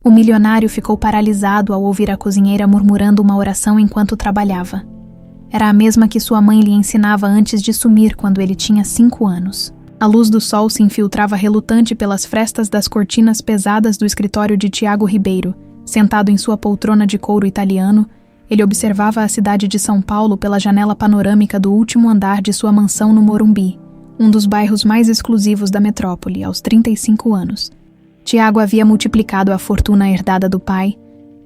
O milionário ficou paralisado ao ouvir a cozinheira murmurando uma oração enquanto trabalhava. Era a mesma que sua mãe lhe ensinava antes de sumir quando ele tinha 5 anos. A luz do sol se infiltrava relutante pelas frestas das cortinas pesadas do escritório de Tiago Ribeiro. Sentado em sua poltrona de couro italiano, ele observava a cidade de São Paulo pela janela panorâmica do último andar de sua mansão no Morumbi, um dos bairros mais exclusivos da metrópole, aos 35 anos. Tiago havia multiplicado a fortuna herdada do pai,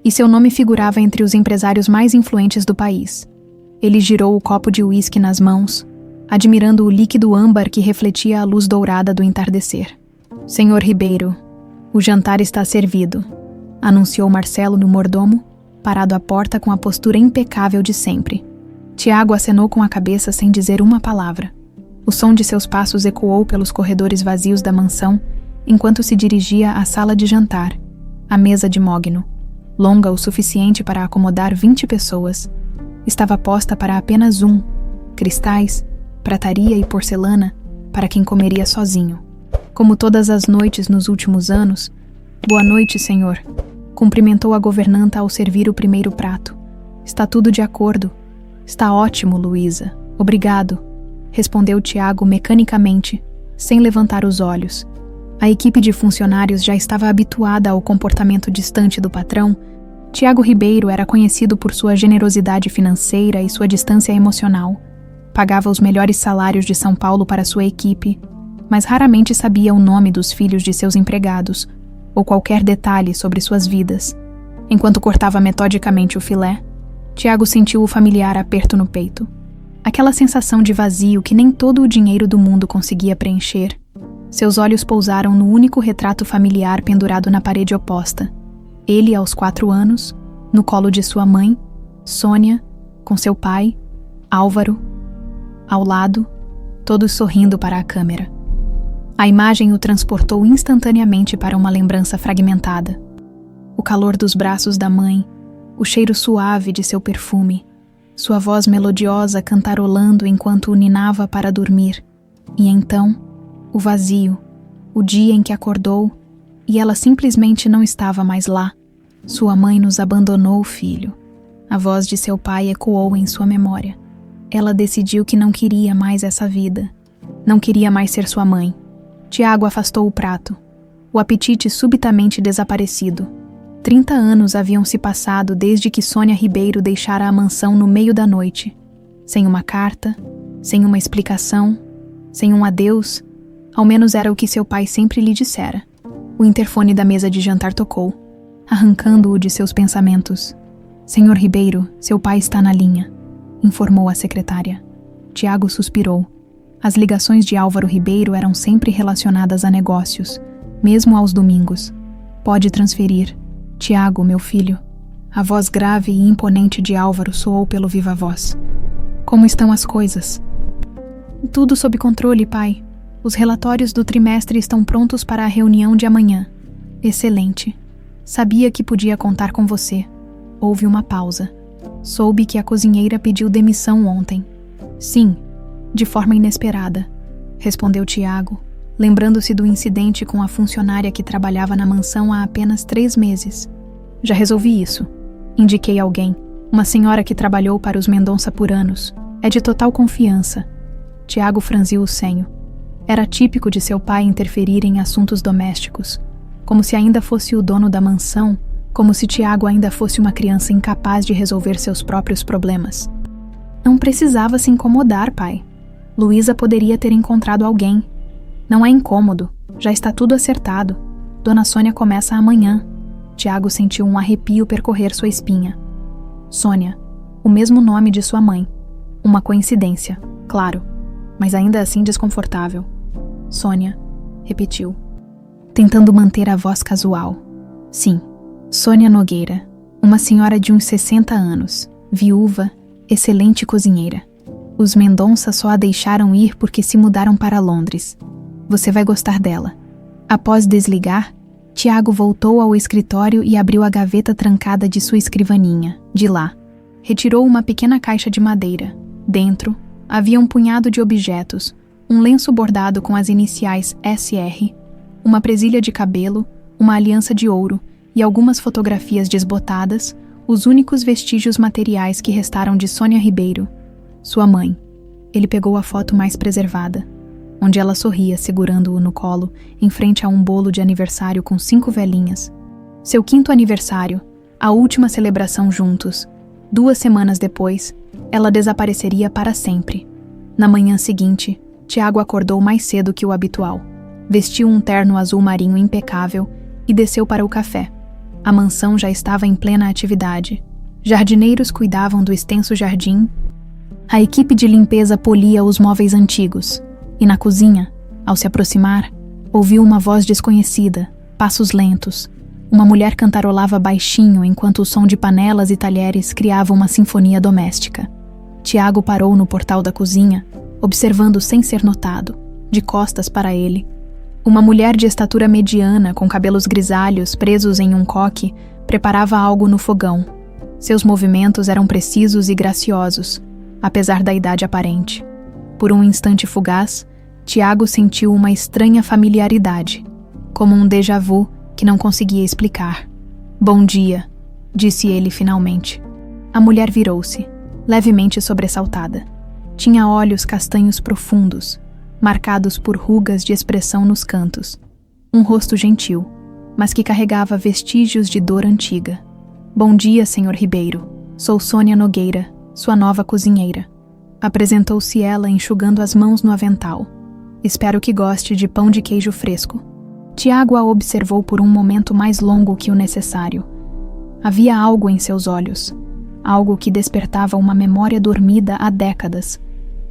e seu nome figurava entre os empresários mais influentes do país. Ele girou o copo de uísque nas mãos, admirando o líquido âmbar que refletia a luz dourada do entardecer. "Senhor Ribeiro, o jantar está servido", anunciou Marcelo no mordomo, parado à porta com a postura impecável de sempre. Tiago acenou com a cabeça sem dizer uma palavra. O som de seus passos ecoou pelos corredores vazios da mansão, enquanto se dirigia à sala de jantar, a mesa de mogno, longa o suficiente para acomodar 20 pessoas. Estava posta para apenas um, cristais, prataria e porcelana, para quem comeria sozinho. Como todas as noites nos últimos anos, "Boa noite, senhor", cumprimentou a governanta ao servir o primeiro prato. "Está tudo de acordo." "Está ótimo, Luísa. Obrigado", respondeu Tiago mecanicamente, sem levantar os olhos. A equipe de funcionários já estava habituada ao comportamento distante do patrão. Tiago Ribeiro era conhecido por sua generosidade financeira e sua distância emocional. Pagava os melhores salários de São Paulo para sua equipe, mas raramente sabia o nome dos filhos de seus empregados, ou qualquer detalhe sobre suas vidas. Enquanto cortava metodicamente o filé, Tiago sentiu o familiar aperto no peito. Aquela sensação de vazio que nem todo o dinheiro do mundo conseguia preencher. Seus olhos pousaram no único retrato familiar pendurado na parede oposta. Ele aos 4 anos, no colo de sua mãe, Sônia, com seu pai, Álvaro, ao lado, todos sorrindo para a câmera. A imagem o transportou instantaneamente para uma lembrança fragmentada. O calor dos braços da mãe, o cheiro suave de seu perfume, sua voz melodiosa cantarolando enquanto o ninava para dormir. E então, o vazio, o dia em que acordou e ela simplesmente não estava mais lá. "Sua mãe nos abandonou, filho." A voz de seu pai ecoou em sua memória. Ela decidiu que não queria mais essa vida. Não queria mais ser sua mãe. Tiago afastou o prato. O apetite subitamente desaparecido. 30 anos haviam se passado desde que Sônia Ribeiro deixara a mansão no meio da noite. Sem uma carta, sem uma explicação, sem um adeus, ao menos era o que seu pai sempre lhe dissera. O interfone da mesa de jantar tocou, arrancando-o de seus pensamentos. "Senhor Ribeiro, seu pai está na linha", informou a secretária. Tiago suspirou. As ligações de Álvaro Ribeiro eram sempre relacionadas a negócios, mesmo aos domingos. "Pode transferir. Tiago, meu filho." A voz grave e imponente de Álvaro soou pelo viva-voz. "Como estão as coisas?" "Tudo sob controle, pai. Os relatórios do trimestre estão prontos para a reunião de amanhã." "Excelente. Sabia que podia contar com você." Houve uma pausa. "Soube que a cozinheira pediu demissão ontem." "Sim, de forma inesperada", respondeu Tiago, lembrando-se do incidente com a funcionária que trabalhava na mansão há apenas 3 meses. "Já resolvi isso. Indiquei alguém, uma senhora que trabalhou para os Mendonça por anos. É de total confiança." Tiago franziu o senho. Era típico de seu pai interferir em assuntos domésticos, como se ainda fosse o dono da mansão, como se Tiago ainda fosse uma criança incapaz de resolver seus próprios problemas. "Não precisava se incomodar, pai. Luísa poderia ter encontrado alguém. Não é incômodo, já está tudo acertado. Dona Sônia começa amanhã." Tiago sentiu um arrepio percorrer sua espinha. Sônia, o mesmo nome de sua mãe. Uma coincidência, claro, mas ainda assim desconfortável. "Sônia", repetiu, tentando manter a voz casual. "Sim, Sônia Nogueira, uma senhora de uns 60 anos, viúva, excelente cozinheira. Os Mendonça só a deixaram ir porque se mudaram para Londres. Você vai gostar dela." Após desligar, Tiago voltou ao escritório e abriu a gaveta trancada de sua escrivaninha. De lá, retirou uma pequena caixa de madeira. Dentro, havia um punhado de objetos, um lenço bordado com as iniciais SR, uma presilha de cabelo, uma aliança de ouro e algumas fotografias desbotadas, os únicos vestígios materiais que restaram de Sônia Ribeiro, sua mãe. Ele pegou a foto mais preservada, onde ela sorria segurando-o no colo, em frente a um bolo de aniversário com 5 velhinhas. Seu 5º aniversário, a última celebração juntos. 2 semanas depois, ela desapareceria para sempre. Na manhã seguinte, Tiago acordou mais cedo que o habitual. Vestiu um terno azul marinho impecável e desceu para o café. A mansão já estava em plena atividade. Jardineiros cuidavam do extenso jardim. A equipe de limpeza polia os móveis antigos. E na cozinha, ao se aproximar, ouviu uma voz desconhecida, passos lentos. Uma mulher cantarolava baixinho enquanto o som de panelas e talheres criava uma sinfonia doméstica. Tiago parou no portal da cozinha, observando sem ser notado, de costas para ele. Uma mulher de estatura mediana, com cabelos grisalhos presos em um coque, preparava algo no fogão. Seus movimentos eram precisos e graciosos, apesar da idade aparente. Por um instante fugaz, Tiago sentiu uma estranha familiaridade, como um déjà vu que não conseguia explicar. "Bom dia", disse ele finalmente. A mulher virou-se, levemente sobressaltada. Tinha olhos castanhos profundos, marcados por rugas de expressão nos cantos. Um rosto gentil, mas que carregava vestígios de dor antiga. "Bom dia, Sr. Ribeiro. Sou Sônia Nogueira, sua nova cozinheira." Apresentou-se ela enxugando as mãos no avental. "Espero que goste de pão de queijo fresco." Tiago a observou por um momento mais longo que o necessário. Havia algo em seus olhos, algo que despertava uma memória dormida há décadas,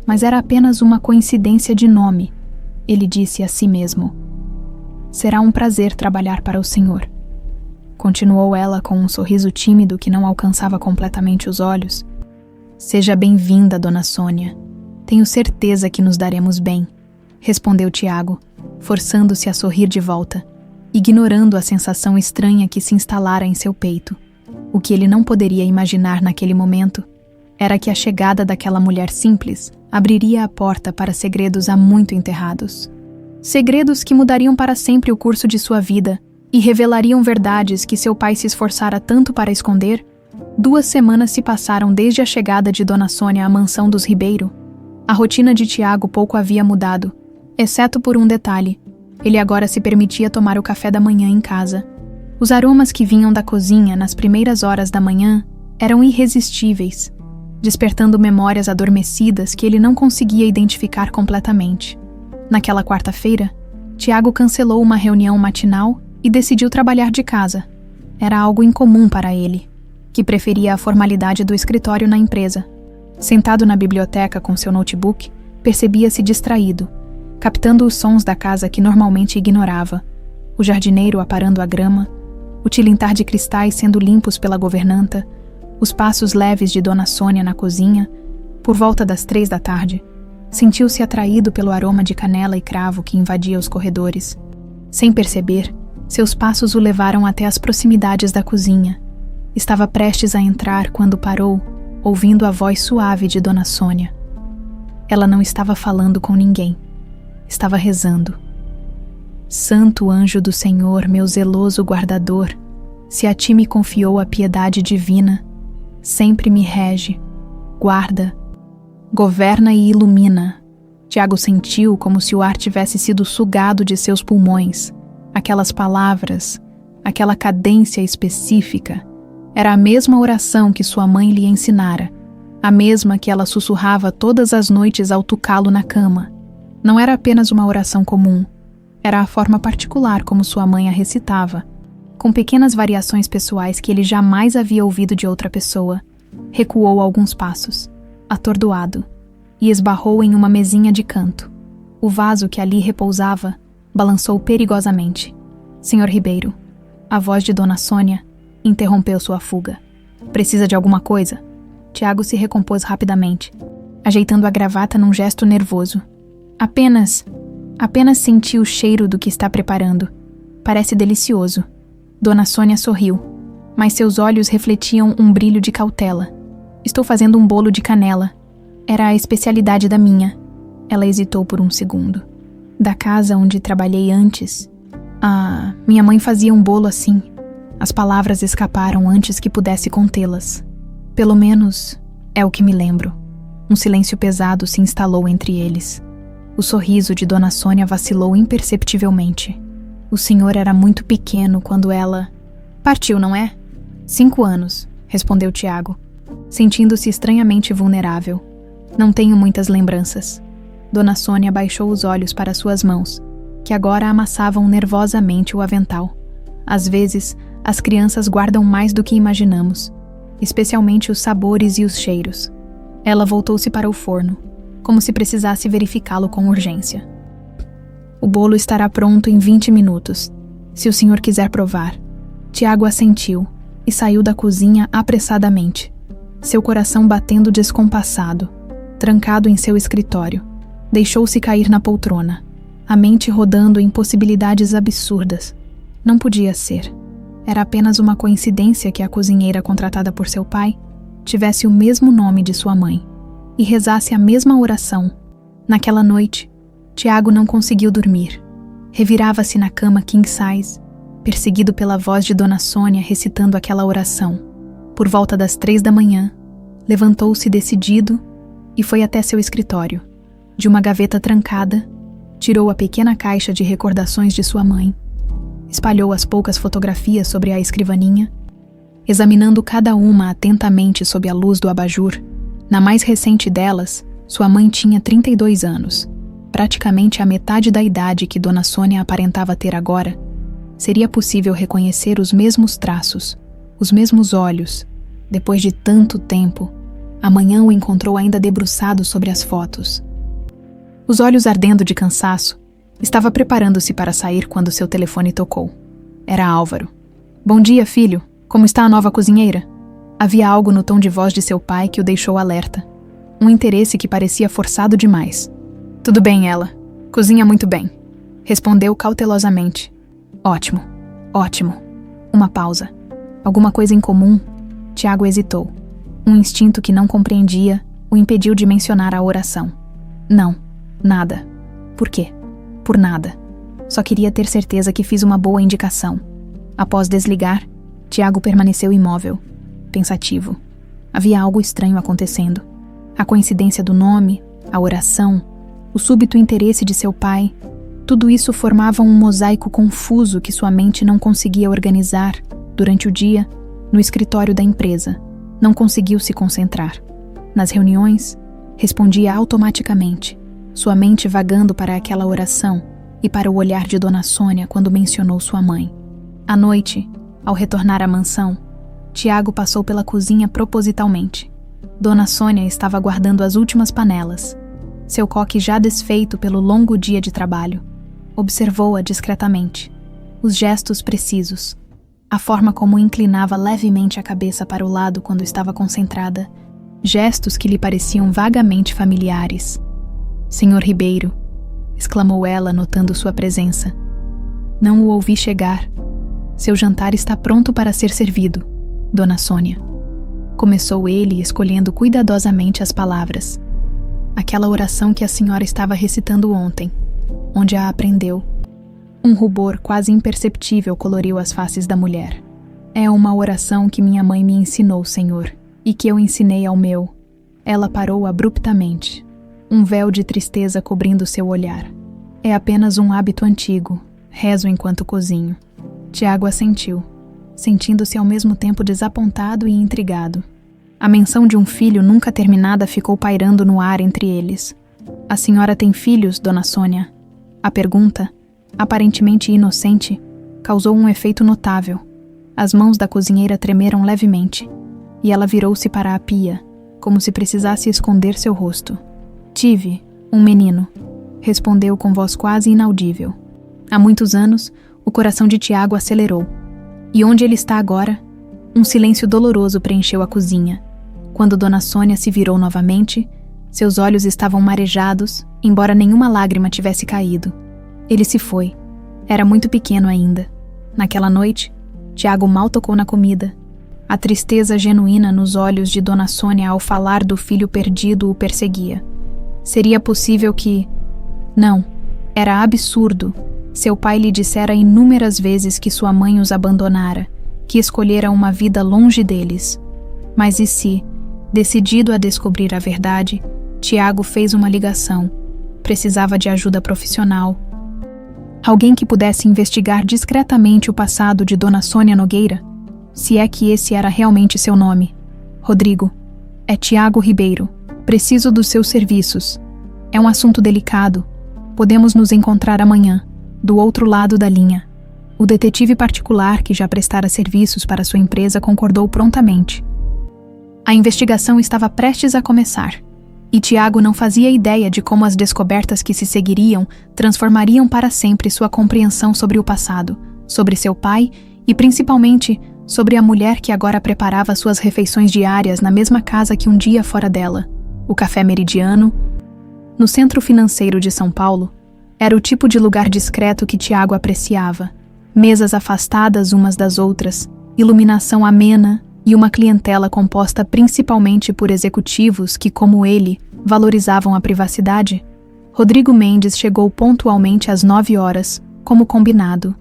mas era apenas uma coincidência de nome. Ele disse a si mesmo: "Será um prazer trabalhar para o senhor." Continuou ela com um sorriso tímido que não alcançava completamente os olhos. "Seja bem-vinda, dona Sônia. Tenho certeza que nos daremos bem", respondeu Tiago, forçando-se a sorrir de volta, ignorando a sensação estranha que se instalara em seu peito. O que ele não poderia imaginar naquele momento era que a chegada daquela mulher simples abriria a porta para segredos há muito enterrados. Segredos que mudariam para sempre o curso de sua vida e revelariam verdades que seu pai se esforçara tanto para esconder. 2 semanas se passaram desde a chegada de Dona Sônia à mansão dos Ribeiro. A rotina de Tiago pouco havia mudado, exceto por um detalhe: ele agora se permitia tomar o café da manhã em casa. Os aromas que vinham da cozinha nas primeiras horas da manhã eram irresistíveis, despertando memórias adormecidas que ele não conseguia identificar completamente. Naquela quarta-feira, Tiago cancelou uma reunião matinal e decidiu trabalhar de casa. Era algo incomum para ele, que preferia a formalidade do escritório na empresa. Sentado na biblioteca com seu notebook, percebia-se distraído, captando os sons da casa que normalmente ignorava: o jardineiro aparando a grama, o tilintar de cristais sendo limpos pela governanta, os passos leves de Dona Sônia na cozinha. Por volta das 3 da tarde, sentiu-se atraído pelo aroma de canela e cravo que invadia os corredores. Sem perceber, seus passos o levaram até as proximidades da cozinha. Estava prestes a entrar quando parou, ouvindo a voz suave de Dona Sônia. Ela não estava falando com ninguém. Estava rezando. "Santo anjo do Senhor, meu zeloso guardador, se a ti me confiou a piedade divina, sempre me rege, guarda, governa e ilumina." Tiago sentiu como se o ar tivesse sido sugado de seus pulmões. Aquelas palavras, aquela cadência específica, era a mesma oração que sua mãe lhe ensinara, a mesma que ela sussurrava todas as noites ao tucá-lo na cama. Não era apenas uma oração comum, era a forma particular como sua mãe a recitava, com pequenas variações pessoais que ele jamais havia ouvido de outra pessoa. Recuou alguns passos, atordoado, e esbarrou em uma mesinha de canto. O vaso que ali repousava balançou perigosamente. "Senhor Ribeiro", a voz de Dona Sônia interrompeu sua fuga. "Precisa de alguma coisa?" Tiago se recompôs rapidamente, ajeitando a gravata num gesto nervoso. Apenas senti o cheiro do que está preparando. Parece delicioso." Dona Sônia sorriu, mas seus olhos refletiam um brilho de cautela. "Estou fazendo um bolo de canela. Era a especialidade da minha." Ela hesitou por um segundo. "Da casa onde trabalhei antes, minha mãe fazia um bolo assim. As palavras escaparam antes que pudesse contê-las. Pelo menos, é o que me lembro. Um silêncio pesado se instalou entre eles. O sorriso de Dona Sônia vacilou imperceptivelmente. O senhor era muito pequeno quando ela... Partiu, não é? 5 anos, respondeu Tiago, sentindo-se estranhamente vulnerável. Não tenho muitas lembranças. Dona Sônia baixou os olhos para suas mãos, que agora amassavam nervosamente o avental. Às vezes, as crianças guardam mais do que imaginamos, especialmente os sabores e os cheiros. Ela voltou-se para o forno, como se precisasse verificá-lo com urgência. O bolo estará pronto em 20 minutos, se o senhor quiser provar. Tiago assentiu e saiu da cozinha apressadamente, seu coração batendo descompassado, trancado em seu escritório. Deixou-se cair na poltrona, a mente rodando em possibilidades absurdas. Não podia ser. Era apenas uma coincidência que a cozinheira contratada por seu pai tivesse o mesmo nome de sua mãe e rezasse a mesma oração. Naquela noite, Tiago não conseguiu dormir. Revirava-se na cama king size, perseguido pela voz de Dona Sônia recitando aquela oração. Por volta das 3 da manhã, levantou-se decidido e foi até seu escritório. De uma gaveta trancada, tirou a pequena caixa de recordações de sua mãe, espalhou as poucas fotografias sobre a escrivaninha, examinando cada uma atentamente sob a luz do abajur. Na mais recente delas, sua mãe tinha 32 anos, praticamente a metade da idade que Dona Sônia aparentava ter agora. Seria possível reconhecer os mesmos traços, os mesmos olhos. Depois de tanto tempo, amanhã o encontrou ainda debruçado sobre as fotos. Os olhos ardendo de cansaço, estava preparando-se para sair quando seu telefone tocou. Era Álvaro. Bom dia, filho. Como está a nova cozinheira? Havia algo no tom de voz de seu pai que o deixou alerta. Um interesse que parecia forçado demais. Tudo bem, ela. Cozinha muito bem. Respondeu cautelosamente. Ótimo. Ótimo. Uma pausa. Alguma coisa em comum? Tiago hesitou. Um instinto que não compreendia o impediu de mencionar a oração. Não. Nada. Por quê? Por nada. Só queria ter certeza que fiz uma boa indicação. Após desligar, Tiago permaneceu imóvel, pensativo. Havia algo estranho acontecendo. A coincidência do nome, a oração, o súbito interesse de seu pai, tudo isso formava um mosaico confuso que sua mente não conseguia organizar. Durante o dia, no escritório da empresa, não conseguiu se concentrar. Nas reuniões, respondia automaticamente, sua mente vagando para aquela oração e para o olhar de Dona Sônia quando mencionou sua mãe. À noite, ao retornar à mansão, Tiago passou pela cozinha propositalmente. Dona Sônia estava guardando as últimas panelas, seu coque já desfeito pelo longo dia de trabalho. Observou-a discretamente, os gestos precisos, a forma como inclinava levemente a cabeça para o lado quando estava concentrada, gestos que lhe pareciam vagamente familiares. Senhor Ribeiro, exclamou ela, notando sua presença. Não o ouvi chegar. Seu jantar está pronto para ser servido, Dona Sônia. Começou ele, escolhendo cuidadosamente as palavras. Aquela oração que a senhora estava recitando ontem, onde a aprendeu. Um rubor quase imperceptível coloriu as faces da mulher. É uma oração que minha mãe me ensinou, senhor, e que eu ensinei ao meu. Ela parou abruptamente, um véu de tristeza cobrindo seu olhar. É apenas um hábito antigo, rezo enquanto cozinho. Tiago assentiu, sentindo-se ao mesmo tempo desapontado e intrigado. A menção de um filho nunca terminada ficou pairando no ar entre eles. A senhora tem filhos, Dona Sônia? A pergunta, aparentemente inocente, causou um efeito notável. As mãos da cozinheira tremeram levemente, e ela virou-se para a pia, como se precisasse esconder seu rosto. Tive um menino, respondeu com voz quase inaudível. Há muitos anos, o coração de Tiago acelerou. E onde ele está agora? Um silêncio doloroso preencheu a cozinha. Quando Dona Sônia se virou novamente, seus olhos estavam marejados, embora nenhuma lágrima tivesse caído. Ele se foi. Era muito pequeno ainda. Naquela noite, Tiago mal tocou na comida. A tristeza genuína nos olhos de Dona Sônia ao falar do filho perdido o perseguia. Seria possível que... Não, era absurdo. Seu pai lhe dissera inúmeras vezes que sua mãe os abandonara, que escolhera uma vida longe deles. Mas e se, decidido a descobrir a verdade, Tiago fez uma ligação. Precisava de ajuda profissional. Alguém que pudesse investigar discretamente o passado de Dona Sônia Nogueira, se é que esse era realmente seu nome. Rodrigo, é Tiago Ribeiro. Preciso dos seus serviços. É um assunto delicado. Podemos nos encontrar amanhã, do outro lado da linha. O detetive particular que já prestara serviços para sua empresa concordou prontamente. A investigação estava prestes a começar, e Tiago não fazia ideia de como as descobertas que se seguiriam transformariam para sempre sua compreensão sobre o passado, sobre seu pai e, principalmente, sobre a mulher que agora preparava suas refeições diárias na mesma casa que um dia fora dela, o Café Meridiano. No centro financeiro de São Paulo, era o tipo de lugar discreto que Tiago apreciava. Mesas afastadas umas das outras, iluminação amena e uma clientela composta principalmente por executivos que, como ele, valorizavam a privacidade. Rodrigo Mendes chegou pontualmente às 9 horas, como combinado.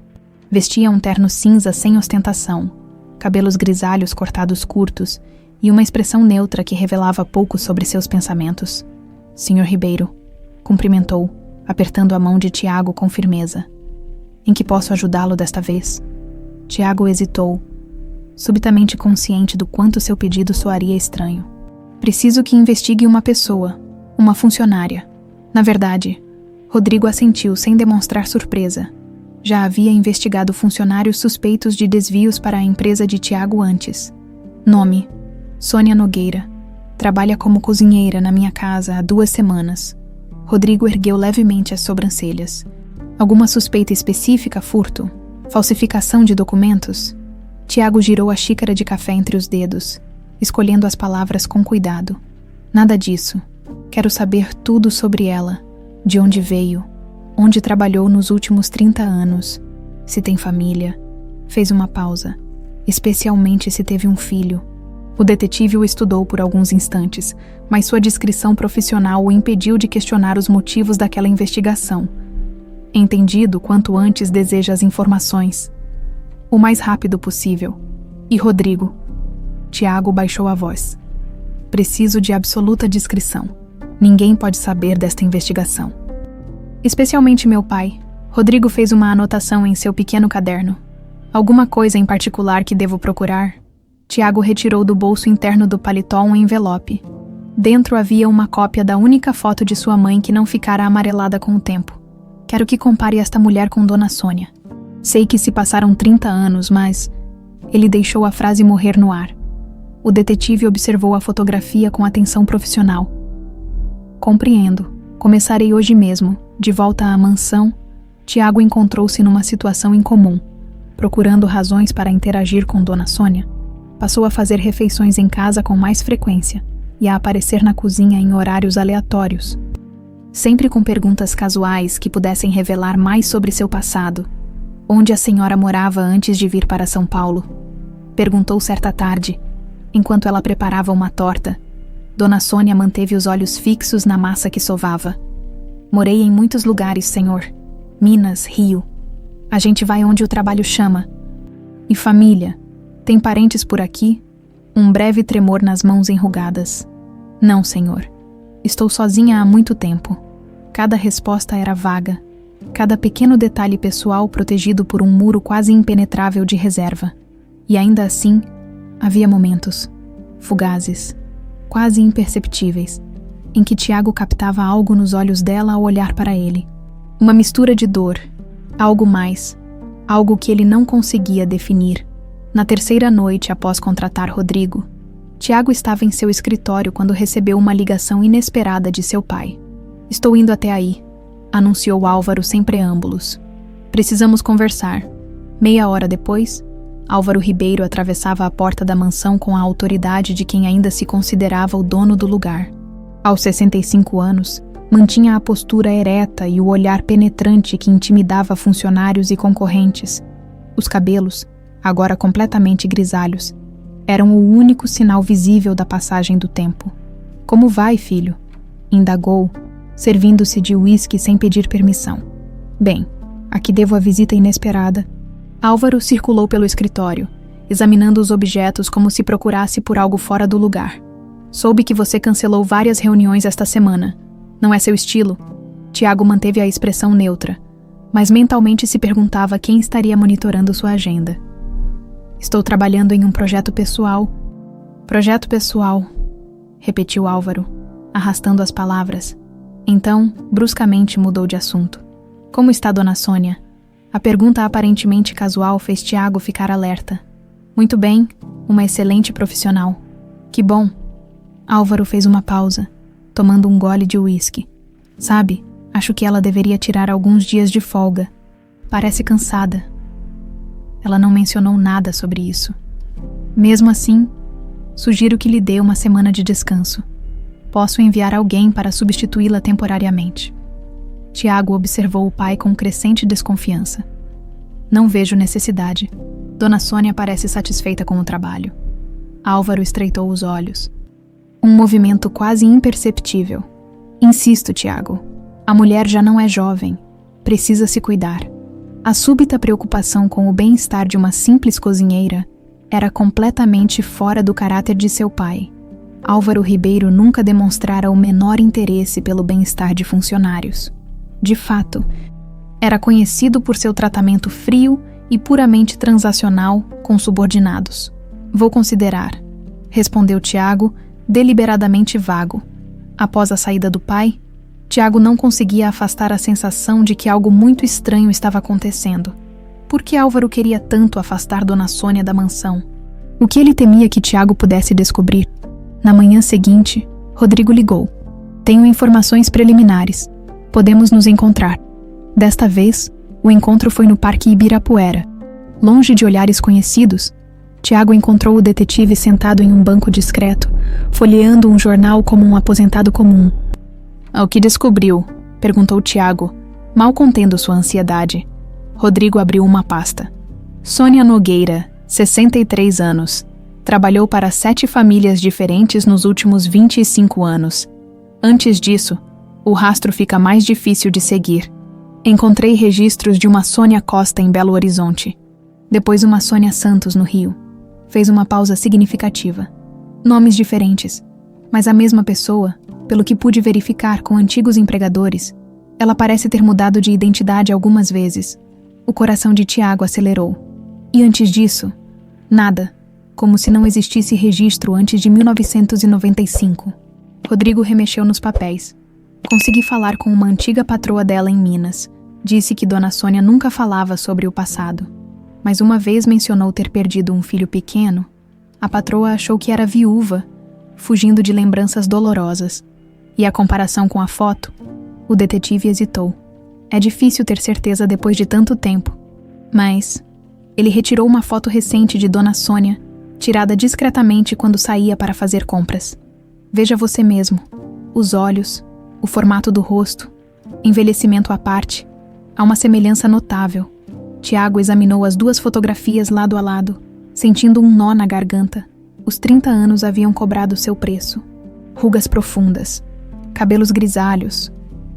Vestia um terno cinza sem ostentação, cabelos grisalhos cortados curtos e uma expressão neutra que revelava pouco sobre seus pensamentos. Sr. Ribeiro, cumprimentou, apertando a mão de Tiago com firmeza. Em que posso ajudá-lo desta vez? Tiago hesitou, subitamente consciente do quanto seu pedido soaria estranho. Preciso que investigue uma pessoa, uma funcionária. Na verdade, Rodrigo assentiu sem demonstrar surpresa. Já havia investigado funcionários suspeitos de desvios para a empresa de Tiago antes. Nome: Sônia Nogueira. Trabalha como cozinheira na minha casa há 2 semanas. Rodrigo ergueu levemente as sobrancelhas. Alguma suspeita específica, furto? Falsificação de documentos? Tiago girou a xícara de café entre os dedos, escolhendo as palavras com cuidado. Nada disso. Quero saber tudo sobre ela. De onde veio? Onde trabalhou nos últimos 30 anos? Se tem família? Fez uma pausa. Especialmente se teve um filho. O detetive o estudou por alguns instantes, mas sua discrição profissional o impediu de questionar os motivos daquela investigação. Entendido, quanto antes deseja as informações. O mais rápido possível. E Rodrigo? Tiago baixou a voz. Preciso de absoluta discrição. Ninguém pode saber desta investigação. Especialmente meu pai. Rodrigo fez uma anotação em seu pequeno caderno. Alguma coisa em particular que devo procurar? Tiago retirou do bolso interno do paletó um envelope. Dentro havia uma cópia da única foto de sua mãe que não ficara amarelada com o tempo. Quero que compare esta mulher com Dona Sônia. Sei que se passaram 30 anos, mas... Ele deixou a frase morrer no ar. O detetive observou a fotografia com atenção profissional. Compreendo. Começarei hoje mesmo. De volta à mansão, Tiago encontrou-se numa situação incomum. Procurando razões para interagir com Dona Sônia, passou a fazer refeições em casa com mais frequência e a aparecer na cozinha em horários aleatórios, sempre com perguntas casuais que pudessem revelar mais sobre seu passado. Onde a senhora morava antes de vir para São Paulo? Perguntou certa tarde, enquanto ela preparava uma torta. Dona Sônia manteve os olhos fixos na massa que sovava. Morei em muitos lugares, senhor. Minas, Rio. A gente vai onde o trabalho chama. E família? Tem parentes por aqui? Um breve tremor nas mãos enrugadas. Não, senhor. Estou sozinha há muito tempo. Cada resposta era vaga. Cada pequeno detalhe pessoal protegido por um muro quase impenetrável de reserva. E ainda assim, havia momentos, fugazes, quase imperceptíveis, em que Tiago captava algo nos olhos dela ao olhar para ele. Uma mistura de dor, algo mais, algo que ele não conseguia definir. Na 3ª noite após contratar Rodrigo, Tiago estava em seu escritório quando recebeu uma ligação inesperada de seu pai. Estou indo até aí, anunciou Álvaro sem preâmbulos. Precisamos conversar. Meia hora depois, Álvaro Ribeiro atravessava a porta da mansão com a autoridade de quem ainda se considerava o dono do lugar. Aos 65 anos, mantinha a postura ereta e o olhar penetrante que intimidava funcionários e concorrentes. Os cabelos, agora completamente grisalhos, eram o único sinal visível da passagem do tempo. Como vai, filho? Indagou, servindo-se de uísque sem pedir permissão. Bem, a que devo a visita inesperada? Álvaro circulou pelo escritório, examinando os objetos como se procurasse por algo fora do lugar. Soube que você cancelou várias reuniões esta semana. Não é seu estilo? Tiago manteve a expressão neutra, mas mentalmente se perguntava quem estaria monitorando sua agenda. Estou trabalhando em um projeto pessoal. Projeto pessoal, repetiu Álvaro, arrastando as palavras. Então, bruscamente mudou de assunto. Como está Dona Sônia? A pergunta aparentemente casual fez Tiago ficar alerta. Muito bem, uma excelente profissional. Que bom. Álvaro fez uma pausa, tomando um gole de uísque. Sabe, acho que ela deveria tirar alguns dias de folga. Parece cansada. Ela não mencionou nada sobre isso. Mesmo assim, sugiro que lhe dê uma semana de descanso. Posso enviar alguém para substituí-la temporariamente. Tiago observou o pai com crescente desconfiança. Não vejo necessidade. Dona Sônia parece satisfeita com o trabalho. Álvaro estreitou os olhos. Um movimento quase imperceptível. Insisto, Tiago. A mulher já não é jovem. Precisa se cuidar. A súbita preocupação com o bem-estar de uma simples cozinheira era completamente fora do caráter de seu pai. Álvaro Ribeiro nunca demonstrara o menor interesse pelo bem-estar de funcionários. De fato, era conhecido por seu tratamento frio e puramente transacional com subordinados. Vou considerar, respondeu Tiago, deliberadamente vago. Após a saída do pai, Tiago não conseguia afastar a sensação de que algo muito estranho estava acontecendo. Por que Álvaro queria tanto afastar Dona Sônia da mansão? O que ele temia que Tiago pudesse descobrir? Na manhã seguinte, Rodrigo ligou. Tenho informações preliminares. Podemos nos encontrar. Desta vez, o encontro foi no Parque Ibirapuera. Longe de olhares conhecidos, Tiago encontrou o detetive sentado em um banco discreto, folheando um jornal como um aposentado comum. O que descobriu? Perguntou Tiago, mal contendo sua ansiedade. Rodrigo abriu uma pasta. Sônia Nogueira, 63 anos. Trabalhou para 7 famílias diferentes nos últimos 25 anos. Antes disso, o rastro fica mais difícil de seguir. Encontrei registros de uma Sônia Costa em Belo Horizonte. Depois uma Sônia Santos no Rio. Fez uma pausa significativa. Nomes diferentes, mas a mesma pessoa, pelo que pude verificar com antigos empregadores. Ela parece ter mudado de identidade algumas vezes. O coração de Tiago acelerou. E antes disso, nada, como se não existisse registro antes de 1995. Rodrigo remexeu nos papéis. Consegui falar com uma antiga patroa dela em Minas. Disse que Dona Sônia nunca falava sobre o passado. Mas uma vez mencionou ter perdido um filho pequeno. A patroa achou que era viúva, fugindo de lembranças dolorosas. E a comparação com a foto, o detetive hesitou. É difícil ter certeza depois de tanto tempo. Mas ele retirou uma foto recente de Dona Sônia, tirada discretamente quando saía para fazer compras. Veja você mesmo. Os olhos, o formato do rosto, envelhecimento à parte. Há uma semelhança notável. Tiago examinou as 2 fotografias lado a lado, sentindo um nó na garganta. Os 30 anos haviam cobrado seu preço. Rugas profundas, cabelos grisalhos,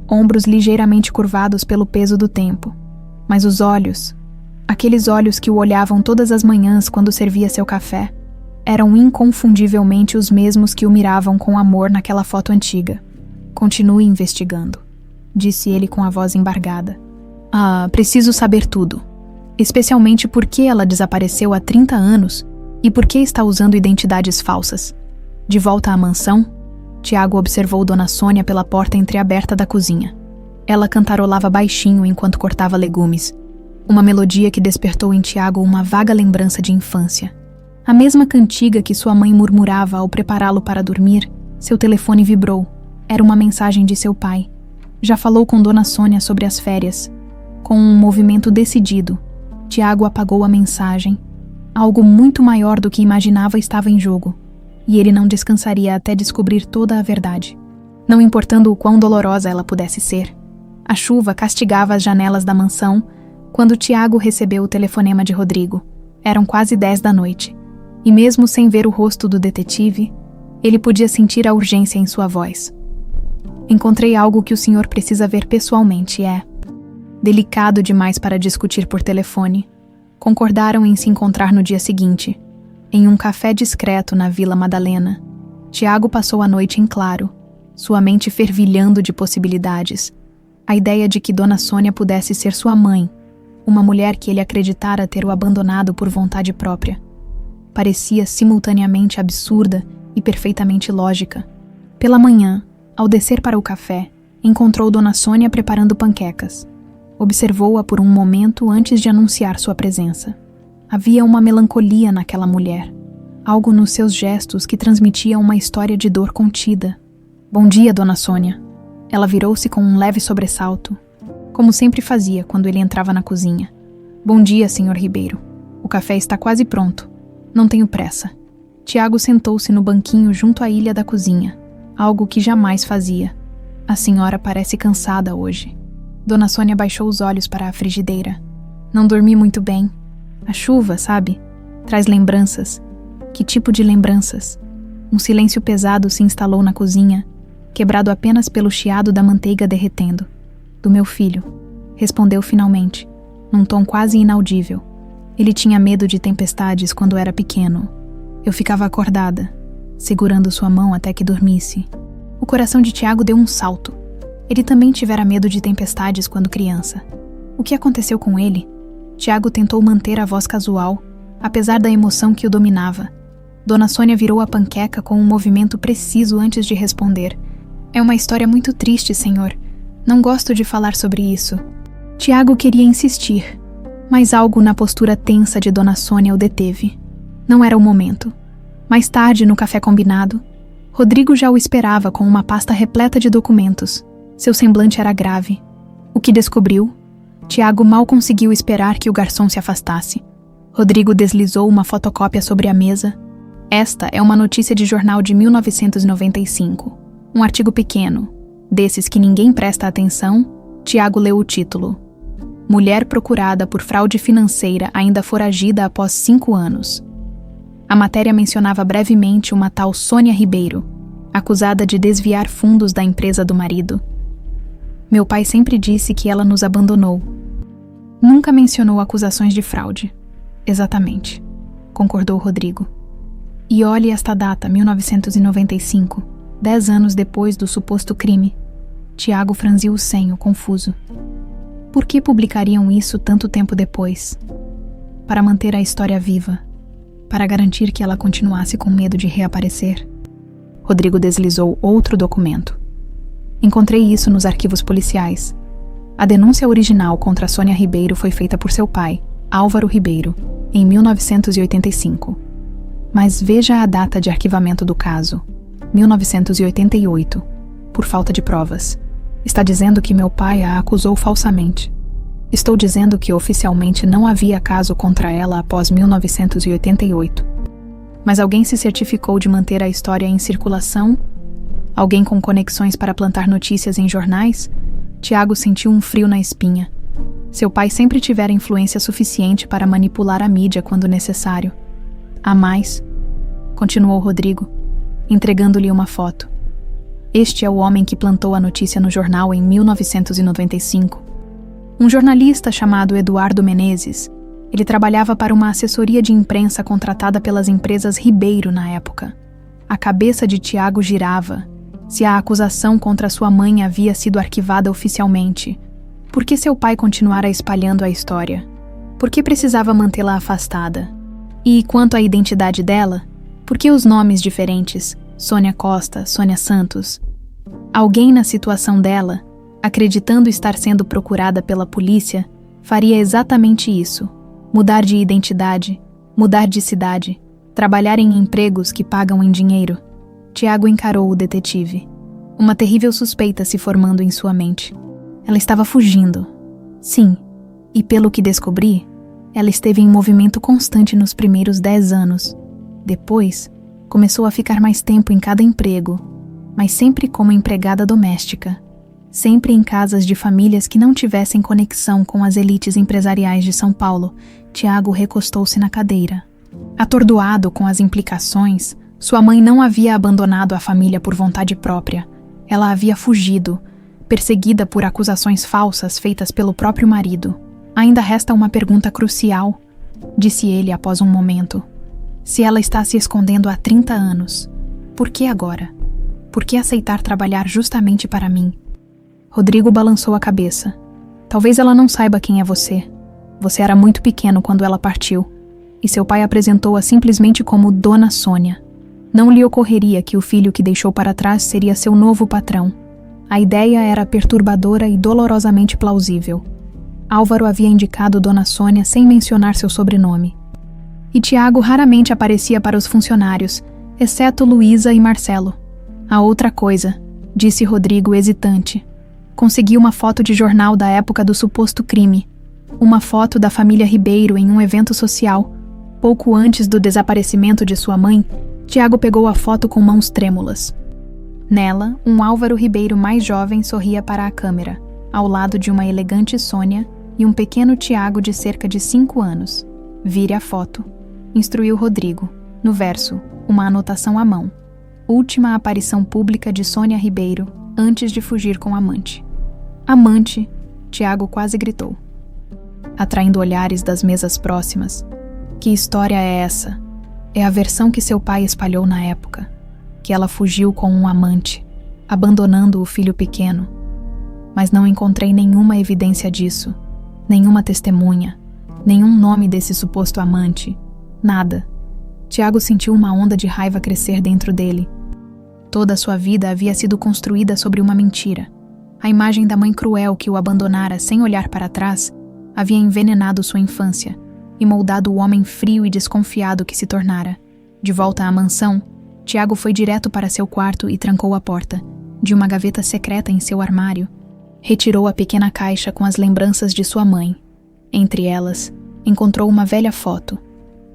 ombros ligeiramente curvados pelo peso do tempo. Mas os olhos, aqueles olhos que o olhavam todas as manhãs quando servia seu café, eram inconfundivelmente os mesmos que o miravam com amor naquela foto antiga. Continue investigando, disse ele com a voz embargada. Preciso saber tudo. Especialmente por que ela desapareceu há 30 anos e por que está usando identidades falsas. De volta à mansão, Tiago observou Dona Sônia pela porta entreaberta da cozinha. Ela cantarolava baixinho enquanto cortava legumes. Uma melodia que despertou em Tiago uma vaga lembrança de infância. A mesma cantiga que sua mãe murmurava ao prepará-lo para dormir, seu telefone vibrou. Era uma mensagem de seu pai. Já falou com Dona Sônia sobre as férias. Com um movimento decidido, Tiago apagou a mensagem. Algo muito maior do que imaginava estava em jogo, e ele não descansaria até descobrir toda a verdade. Não importando o quão dolorosa ela pudesse ser. A chuva castigava as janelas da mansão quando Tiago recebeu o telefonema de Rodrigo. Eram quase 10 da noite, e mesmo sem ver o rosto do detetive, ele podia sentir a urgência em sua voz. Encontrei algo que o senhor precisa ver pessoalmente, delicado demais para discutir por telefone. Concordaram em se encontrar no dia seguinte. Em um café discreto na Vila Madalena, Tiago passou a noite em claro, sua mente fervilhando de possibilidades. A ideia de que Dona Sônia pudesse ser sua mãe, uma mulher que ele acreditara ter o abandonado por vontade própria, parecia simultaneamente absurda e perfeitamente lógica. Pela manhã, ao descer para o café, encontrou Dona Sônia preparando panquecas. Observou-a por um momento antes de anunciar sua presença. Havia uma melancolia naquela mulher, algo nos seus gestos que transmitia uma história de dor contida. Bom dia, Dona Sônia. Ela virou-se com um leve sobressalto, como sempre fazia quando ele entrava na cozinha. Bom dia, Sr. Ribeiro. O café está quase pronto. Não tenho pressa. Tiago sentou-se no banquinho junto à ilha da cozinha, algo que jamais fazia. A senhora parece cansada hoje. Dona Sônia baixou os olhos para a frigideira. Não dormi muito bem. A chuva, sabe? Traz lembranças. Que tipo de lembranças? Um silêncio pesado se instalou na cozinha, quebrado apenas pelo chiado da manteiga derretendo. Do meu filho, respondeu finalmente, num tom quase inaudível. Ele tinha medo de tempestades quando era pequeno. Eu ficava acordada, segurando sua mão até que dormisse. O coração de Tiago deu um salto. Ele também tivera medo de tempestades quando criança. O que aconteceu com ele? Tiago tentou manter a voz casual, apesar da emoção que o dominava. Dona Sônia virou a panqueca com um movimento preciso antes de responder. É uma história muito triste, senhor. Não gosto de falar sobre isso. Tiago queria insistir, mas algo na postura tensa de Dona Sônia o deteve. Não era o momento. Mais tarde, no café combinado, Rodrigo já o esperava com uma pasta repleta de documentos. Seu semblante era grave. O que descobriu? Tiago mal conseguiu esperar que o garçom se afastasse. Rodrigo deslizou uma fotocópia sobre a mesa. Esta é uma notícia de jornal de 1995. Um artigo pequeno, desses que ninguém presta atenção. Tiago leu o título. Mulher procurada por fraude financeira ainda foragida após 5 anos. A matéria mencionava brevemente uma tal Sônia Ribeiro, acusada de desviar fundos da empresa do marido. Meu pai sempre disse que ela nos abandonou. Nunca mencionou acusações de fraude. Exatamente, concordou Rodrigo. E olhe esta data, 1995, 10 anos depois do suposto crime. Tiago franziu o senho, confuso. Por que publicariam isso tanto tempo depois? Para manter a história viva. Para garantir que ela continuasse com medo de reaparecer. Rodrigo deslizou outro documento. Encontrei isso nos arquivos policiais. A denúncia original contra Sônia Ribeiro foi feita por seu pai, Álvaro Ribeiro, em 1985. Mas veja a data de arquivamento do caso, 1988, por falta de provas. Está dizendo que meu pai a acusou falsamente. Estou dizendo que oficialmente não havia caso contra ela após 1988. Mas alguém se certificou de manter a história em circulação? Alguém com conexões para plantar notícias em jornais? Tiago sentiu um frio na espinha. Seu pai sempre tivera influência suficiente para manipular a mídia quando necessário. Há mais, continuou Rodrigo, entregando-lhe uma foto. Este é o homem que plantou a notícia no jornal em 1995. Um jornalista chamado Eduardo Menezes. Ele trabalhava para uma assessoria de imprensa contratada pelas empresas Ribeiro na época. A cabeça de Tiago girava. Se a acusação contra sua mãe havia sido arquivada oficialmente, por que seu pai continuara espalhando a história? Por que precisava mantê-la afastada? E quanto à identidade dela, por que os nomes diferentes? Sônia Costa, Sônia Santos. Alguém na situação dela, acreditando estar sendo procurada pela polícia, faria exatamente isso. Mudar de identidade, mudar de cidade, trabalhar em empregos que pagam em dinheiro. Tiago encarou o detetive. Uma terrível suspeita se formando em sua mente. Ela estava fugindo. Sim, e pelo que descobri, ela esteve em movimento constante nos primeiros 10 anos. Depois, começou a ficar mais tempo em cada emprego, mas sempre como empregada doméstica. Sempre em casas de famílias que não tivessem conexão com as elites empresariais de São Paulo. Tiago recostou-se na cadeira. Atordoado com as implicações, sua mãe não havia abandonado a família por vontade própria. Ela havia fugido, perseguida por acusações falsas feitas pelo próprio marido. Ainda resta uma pergunta crucial, disse ele após um momento. Se ela está se escondendo há 30 anos, por que agora? Por que aceitar trabalhar justamente para mim? Rodrigo balançou a cabeça. Talvez ela não saiba quem é você. Você era muito pequeno quando ela partiu, e seu pai apresentou-a simplesmente como Dona Sônia. Não lhe ocorreria que o filho que deixou para trás seria seu novo patrão. A ideia era perturbadora e dolorosamente plausível. Álvaro havia indicado Dona Sônia sem mencionar seu sobrenome. E Tiago raramente aparecia para os funcionários, exceto Luísa e Marcelo. A outra coisa, disse Rodrigo hesitante. Consegui uma foto de jornal da época do suposto crime. Uma foto da família Ribeiro em um evento social. Pouco antes do desaparecimento de sua mãe, Tiago pegou a foto com mãos trêmulas. Nela, um Álvaro Ribeiro mais jovem sorria para a câmera, ao lado de uma elegante Sônia e um pequeno Tiago de cerca de 5 anos. Vire a foto, instruiu Rodrigo, no verso, uma anotação à mão. Última aparição pública de Sônia Ribeiro, antes de fugir com o amante. Amante, Tiago quase gritou, atraindo olhares das mesas próximas. Que história é essa? É a versão que seu pai espalhou na época, que ela fugiu com um amante, abandonando o filho pequeno. Mas não encontrei nenhuma evidência disso, nenhuma testemunha, nenhum nome desse suposto amante, nada. Tiago sentiu uma onda de raiva crescer dentro dele. Toda a sua vida havia sido construída sobre uma mentira. A imagem da mãe cruel que o abandonara sem olhar para trás havia envenenado sua infância e moldado o homem frio e desconfiado que se tornara. De volta à mansão, Tiago foi direto para seu quarto e trancou a porta. De uma gaveta secreta em seu armário, retirou a pequena caixa com as lembranças de sua mãe. Entre elas, encontrou uma velha foto.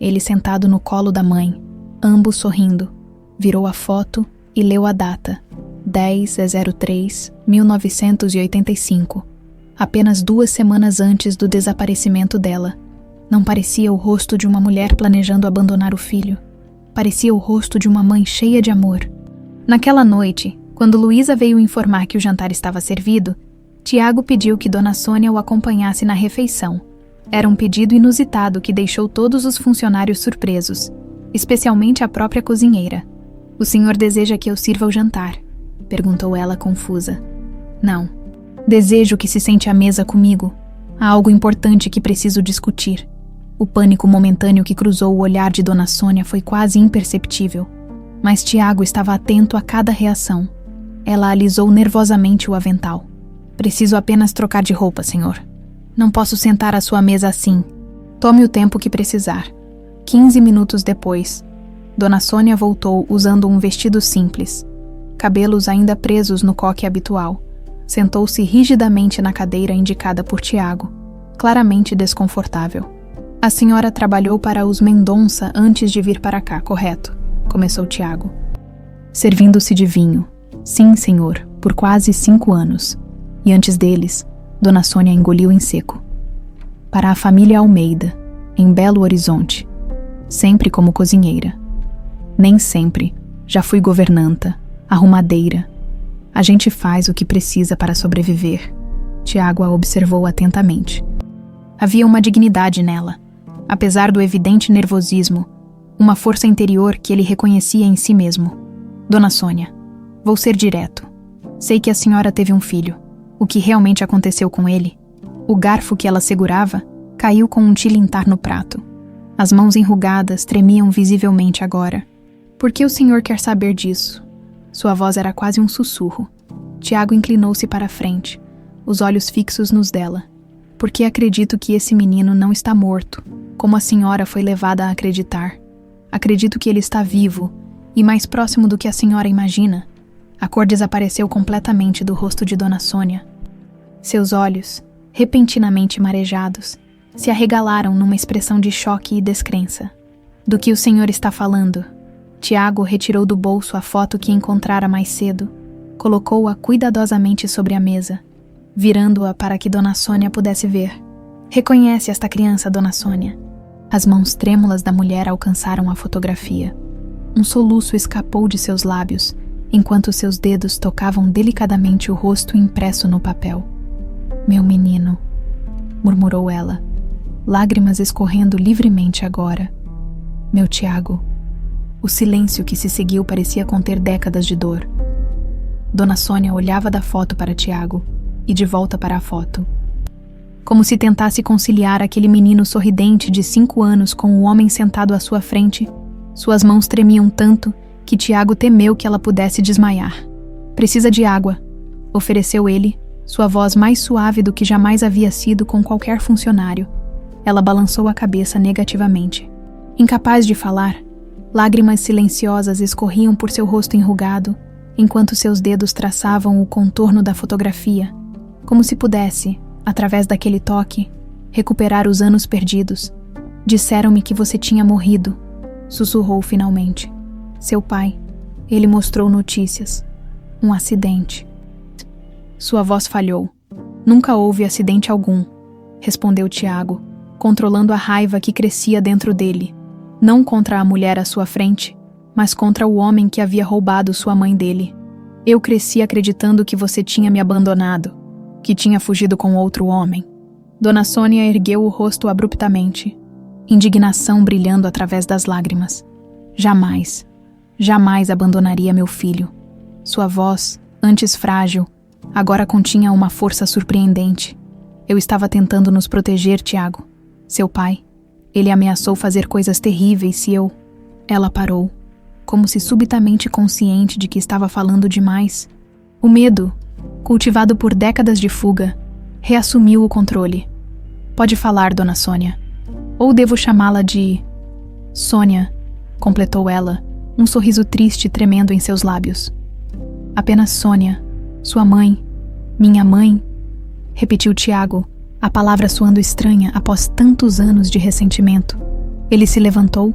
Ele sentado no colo da mãe, ambos sorrindo. Virou a foto e leu a data, 10/03/1985, apenas 2 semanas antes do desaparecimento dela. Não parecia o rosto de uma mulher planejando abandonar o filho. Parecia o rosto de uma mãe cheia de amor. Naquela noite, quando Luísa veio informar que o jantar estava servido, Tiago pediu que Dona Sônia o acompanhasse na refeição. Era um pedido inusitado que deixou todos os funcionários surpresos, especialmente a própria cozinheira. "O senhor deseja que eu sirva o jantar?" perguntou ela confusa. "Não. Desejo que se sente à mesa comigo. Há algo importante que preciso discutir." O pânico momentâneo que cruzou o olhar de Dona Sônia foi quase imperceptível, mas Tiago estava atento a cada reação. Ela alisou nervosamente o avental. "Preciso apenas trocar de roupa, senhor. Não posso sentar à sua mesa assim. Tome o tempo que precisar." 15 minutos depois, Dona Sônia voltou usando um vestido simples, cabelos ainda presos no coque habitual. Sentou-se rigidamente na cadeira indicada por Tiago, claramente desconfortável. "A senhora trabalhou para os Mendonça antes de vir para cá, correto?" começou Tiago. "Servindo-se de vinho. Sim, senhor, por quase 5 anos. E antes deles," Dona Sônia engoliu em seco. "Para a família Almeida, em Belo Horizonte. Sempre como cozinheira. Nem sempre. Já fui governanta, arrumadeira. A gente faz o que precisa para sobreviver." Tiago a observou atentamente. Havia uma dignidade nela. Apesar do evidente nervosismo, uma força interior que ele reconhecia em si mesmo. "Dona Sônia, vou ser direto. Sei que a senhora teve um filho. O que realmente aconteceu com ele?" O garfo que ela segurava caiu com um tilintar no prato. As mãos enrugadas tremiam visivelmente agora. "Por que o senhor quer saber disso?" Sua voz era quase um sussurro. Tiago inclinou-se para a frente, os olhos fixos nos dela. "Porque acredito que esse menino não está morto, como a senhora foi levada a acreditar. Acredito que ele está vivo, e mais próximo do que a senhora imagina." A cor desapareceu completamente do rosto de Dona Sônia. Seus olhos, repentinamente marejados, se arregalaram numa expressão de choque e descrença. "Do que o senhor está falando?" Tiago retirou do bolso a foto que encontrara mais cedo, colocou-a cuidadosamente sobre a mesa, virando-a para que Dona Sônia pudesse ver. "Reconhece esta criança, Dona Sônia?" As mãos trêmulas da mulher alcançaram a fotografia. Um soluço escapou de seus lábios, enquanto seus dedos tocavam delicadamente o rosto impresso no papel. "Meu menino", murmurou ela, lágrimas escorrendo livremente agora. Meu Tiago. O silêncio que se seguiu parecia conter décadas de dor. Dona Sônia olhava da foto para Tiago e de volta para a foto, como se tentasse conciliar aquele menino sorridente de 5 anos com o homem sentado à sua frente. Suas mãos tremiam tanto que Tiago temeu que ela pudesse desmaiar. Precisa de água, ofereceu ele, sua voz mais suave do que jamais havia sido com qualquer funcionário. Ela balançou a cabeça negativamente. Incapaz de falar, lágrimas silenciosas escorriam por seu rosto enrugado, enquanto seus dedos traçavam o contorno da fotografia, como se pudesse, através daquele toque, recuperar os anos perdidos. Disseram-me que você tinha morrido, sussurrou finalmente. Seu pai, ele mostrou notícias. Um acidente. Sua voz falhou. Nunca houve acidente algum, respondeu Tiago, controlando a raiva que crescia dentro dele. Não contra a mulher à sua frente, mas contra o homem que havia roubado sua mãe dele. Eu cresci acreditando que você tinha me abandonado, que tinha fugido com outro homem. Dona Sônia ergueu o rosto abruptamente, indignação brilhando através das lágrimas. Jamais, jamais abandonaria meu filho. Sua voz, antes frágil, agora continha uma força surpreendente. Eu estava tentando nos proteger, Tiago. Seu pai, ele ameaçou fazer coisas terríveis se eu... Ela parou, como se subitamente consciente de que estava falando demais. O medo, cultivado por décadas de fuga, reassumiu o controle. Pode falar, Dona Sônia. Ou devo chamá-la de... Sônia, completou ela, um sorriso triste tremendo em seus lábios. Apenas Sônia, sua mãe, minha mãe, repetiu Tiago, a palavra soando estranha após tantos anos de ressentimento. Ele se levantou,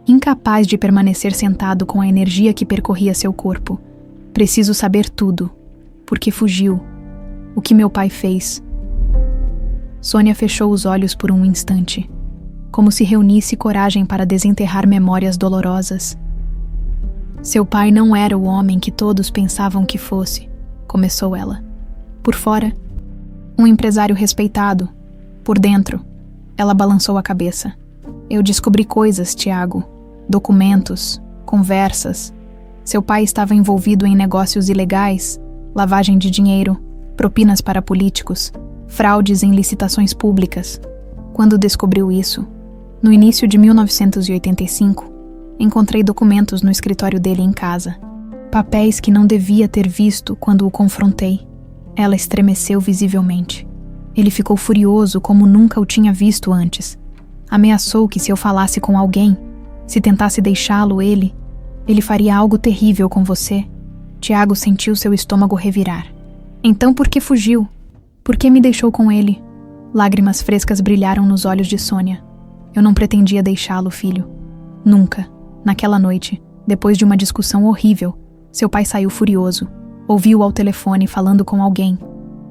incapaz de permanecer sentado com a energia que percorria seu corpo. Preciso saber tudo. Por que fugiu? O que meu pai fez? Sônia fechou os olhos por um instante, como se reunisse coragem para desenterrar memórias dolorosas. Seu pai não era o homem que todos pensavam que fosse, começou ela. Por fora, um empresário respeitado. Por dentro, ela balançou a cabeça. Eu descobri coisas, Tiago. Documentos, conversas. Seu pai estava envolvido em negócios ilegais, lavagem de dinheiro, propinas para políticos, fraudes em licitações públicas. Quando descobriu isso, no início de 1985, encontrei documentos no escritório dele em casa. Papéis que não devia ter visto quando o confrontei. Ela estremeceu visivelmente. Ele ficou furioso como nunca o tinha visto antes. Ameaçou que se eu falasse com alguém, se tentasse deixá-lo, ele faria algo terrível com você. Tiago sentiu seu estômago revirar. Então por que fugiu? Por que me deixou com ele? Lágrimas frescas brilharam nos olhos de Sônia. Eu não pretendia deixá-lo, filho. Nunca. Naquela noite, depois de uma discussão horrível, seu pai saiu furioso. Ouviu ao telefone falando com alguém.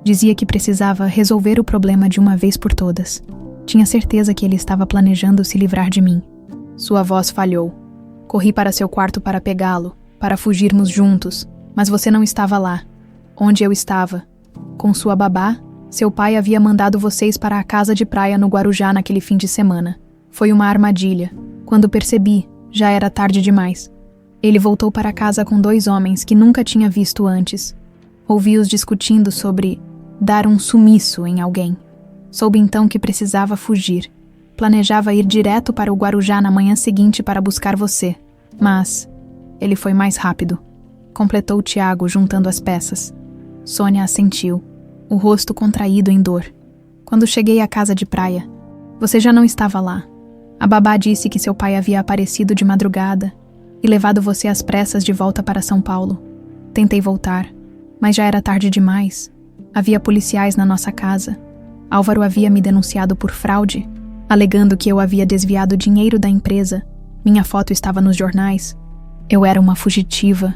Dizia que precisava resolver o problema de uma vez por todas. Tinha certeza que ele estava planejando se livrar de mim. Sua voz falhou. Corri para seu quarto para pegá-lo, para fugirmos juntos, mas você não estava lá. Onde eu estava? Com sua babá, seu pai havia mandado vocês para a casa de praia no Guarujá naquele fim de semana. Foi uma armadilha. Quando percebi, já era tarde demais. Ele voltou para casa com 2 homens que nunca tinha visto antes. Ouvi-os discutindo sobre dar um sumiço em alguém. Soube então que precisava fugir. Planejava ir direto para o Guarujá na manhã seguinte para buscar você. Mas ele foi mais rápido. Completou Tiago, juntando as peças. Sônia assentiu, o rosto contraído em dor. Quando cheguei à casa de praia, você já não estava lá. A babá disse que seu pai havia aparecido de madrugada e levado você às pressas de volta para São Paulo. Tentei voltar, mas já era tarde demais. Havia policiais na nossa casa. Álvaro havia me denunciado por fraude, alegando que eu havia desviado dinheiro da empresa. Minha foto estava nos jornais. Eu era uma fugitiva.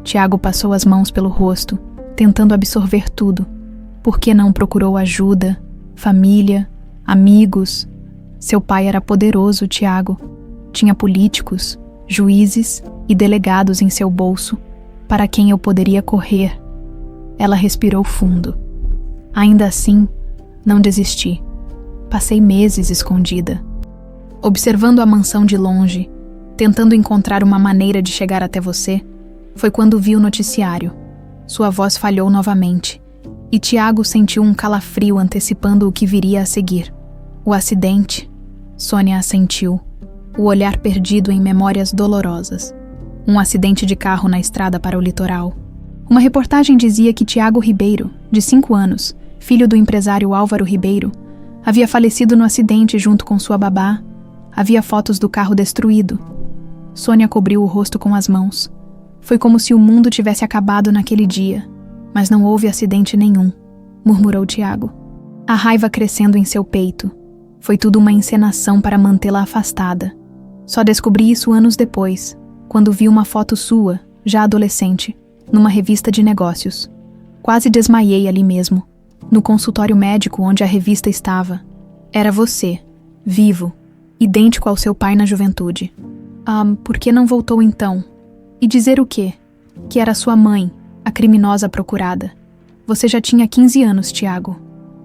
Tiago passou as mãos pelo rosto, tentando absorver tudo. Por que não procurou ajuda, família, amigos? Seu pai era poderoso, Tiago. Tinha políticos, juízes e delegados em seu bolso, para quem eu poderia correr. Ela respirou fundo. Ainda assim, não desisti. Passei meses escondida. Observando a mansão de longe, tentando encontrar uma maneira de chegar até você, foi quando viu o noticiário. Sua voz falhou novamente, e Tiago sentiu um calafrio antecipando o que viria a seguir. O acidente. Sônia assentiu, o olhar perdido em memórias dolorosas. Um acidente de carro na estrada para o litoral. Uma reportagem dizia que Tiago Ribeiro, de 5 anos, filho do empresário Álvaro Ribeiro, havia falecido no acidente junto com sua babá. Havia fotos do carro destruído. Sônia cobriu o rosto com as mãos. Foi como se o mundo tivesse acabado naquele dia, mas não houve acidente nenhum, murmurou Tiago. A raiva crescendo em seu peito. Foi tudo uma encenação para mantê-la afastada. Só descobri isso anos depois, quando vi uma foto sua, já adolescente, numa revista de negócios. Quase desmaiei ali mesmo, no consultório médico onde a revista estava. Era você, vivo, idêntico ao seu pai na juventude. Por que não voltou então? E dizer o quê? Que era sua mãe, a criminosa procurada. Você já tinha 15 anos, Tiago.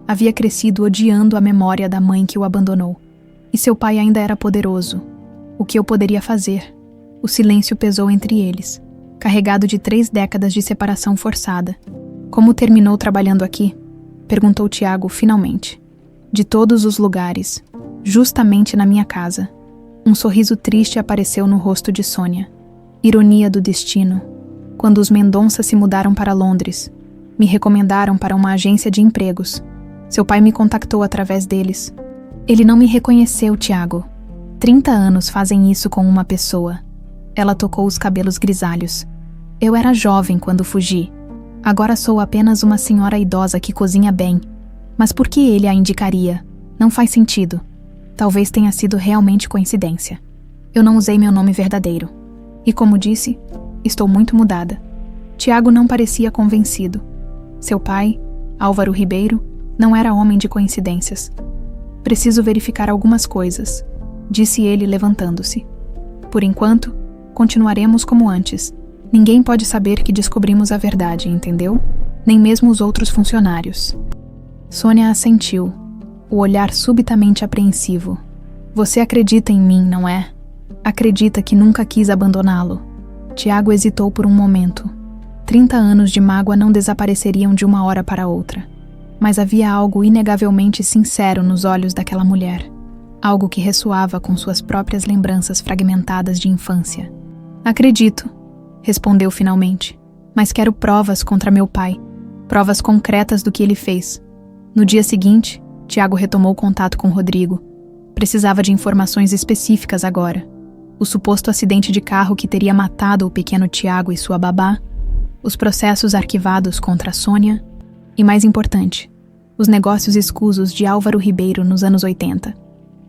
Havia crescido odiando a memória da mãe que o abandonou. E seu pai ainda era poderoso. O que eu poderia fazer? O silêncio pesou entre eles, carregado de 3 décadas de separação forçada. Como terminou trabalhando aqui? Perguntou Tiago finalmente. De todos os lugares, justamente na minha casa. Um sorriso triste apareceu no rosto de Sônia. Ironia do destino. Quando os Mendonça se mudaram para Londres, me recomendaram para uma agência de empregos. Seu pai me contactou através deles. Ele não me reconheceu, Tiago. 30 anos fazem isso com uma pessoa. Ela tocou os cabelos grisalhos. Eu era jovem quando fugi. Agora sou apenas uma senhora idosa que cozinha bem. Mas por que ele a indicaria? Não faz sentido. Talvez tenha sido realmente coincidência. Eu não usei meu nome verdadeiro. E como disse, estou muito mudada. Tiago não parecia convencido. Seu pai, Álvaro Ribeiro, não era homem de coincidências. Preciso verificar algumas coisas, disse ele levantando-se. Por enquanto, continuaremos como antes. Ninguém pode saber que descobrimos a verdade, entendeu? Nem mesmo os outros funcionários. Sônia assentiu, o olhar subitamente apreensivo. Você acredita em mim, não é? Acredita que nunca quis abandoná-lo. Tiago hesitou por um momento. 30 anos de mágoa não desapareceriam de uma hora para outra. Mas havia algo inegavelmente sincero nos olhos daquela mulher. Algo que ressoava com suas próprias lembranças fragmentadas de infância. Acredito, respondeu finalmente. Mas quero provas contra meu pai. Provas concretas do que ele fez. No dia seguinte, Tiago retomou contato com Rodrigo. Precisava de informações específicas agora. O suposto acidente de carro que teria matado o pequeno Tiago e sua babá, os processos arquivados contra a Sônia e, mais importante, os negócios escusos de Álvaro Ribeiro nos anos 80.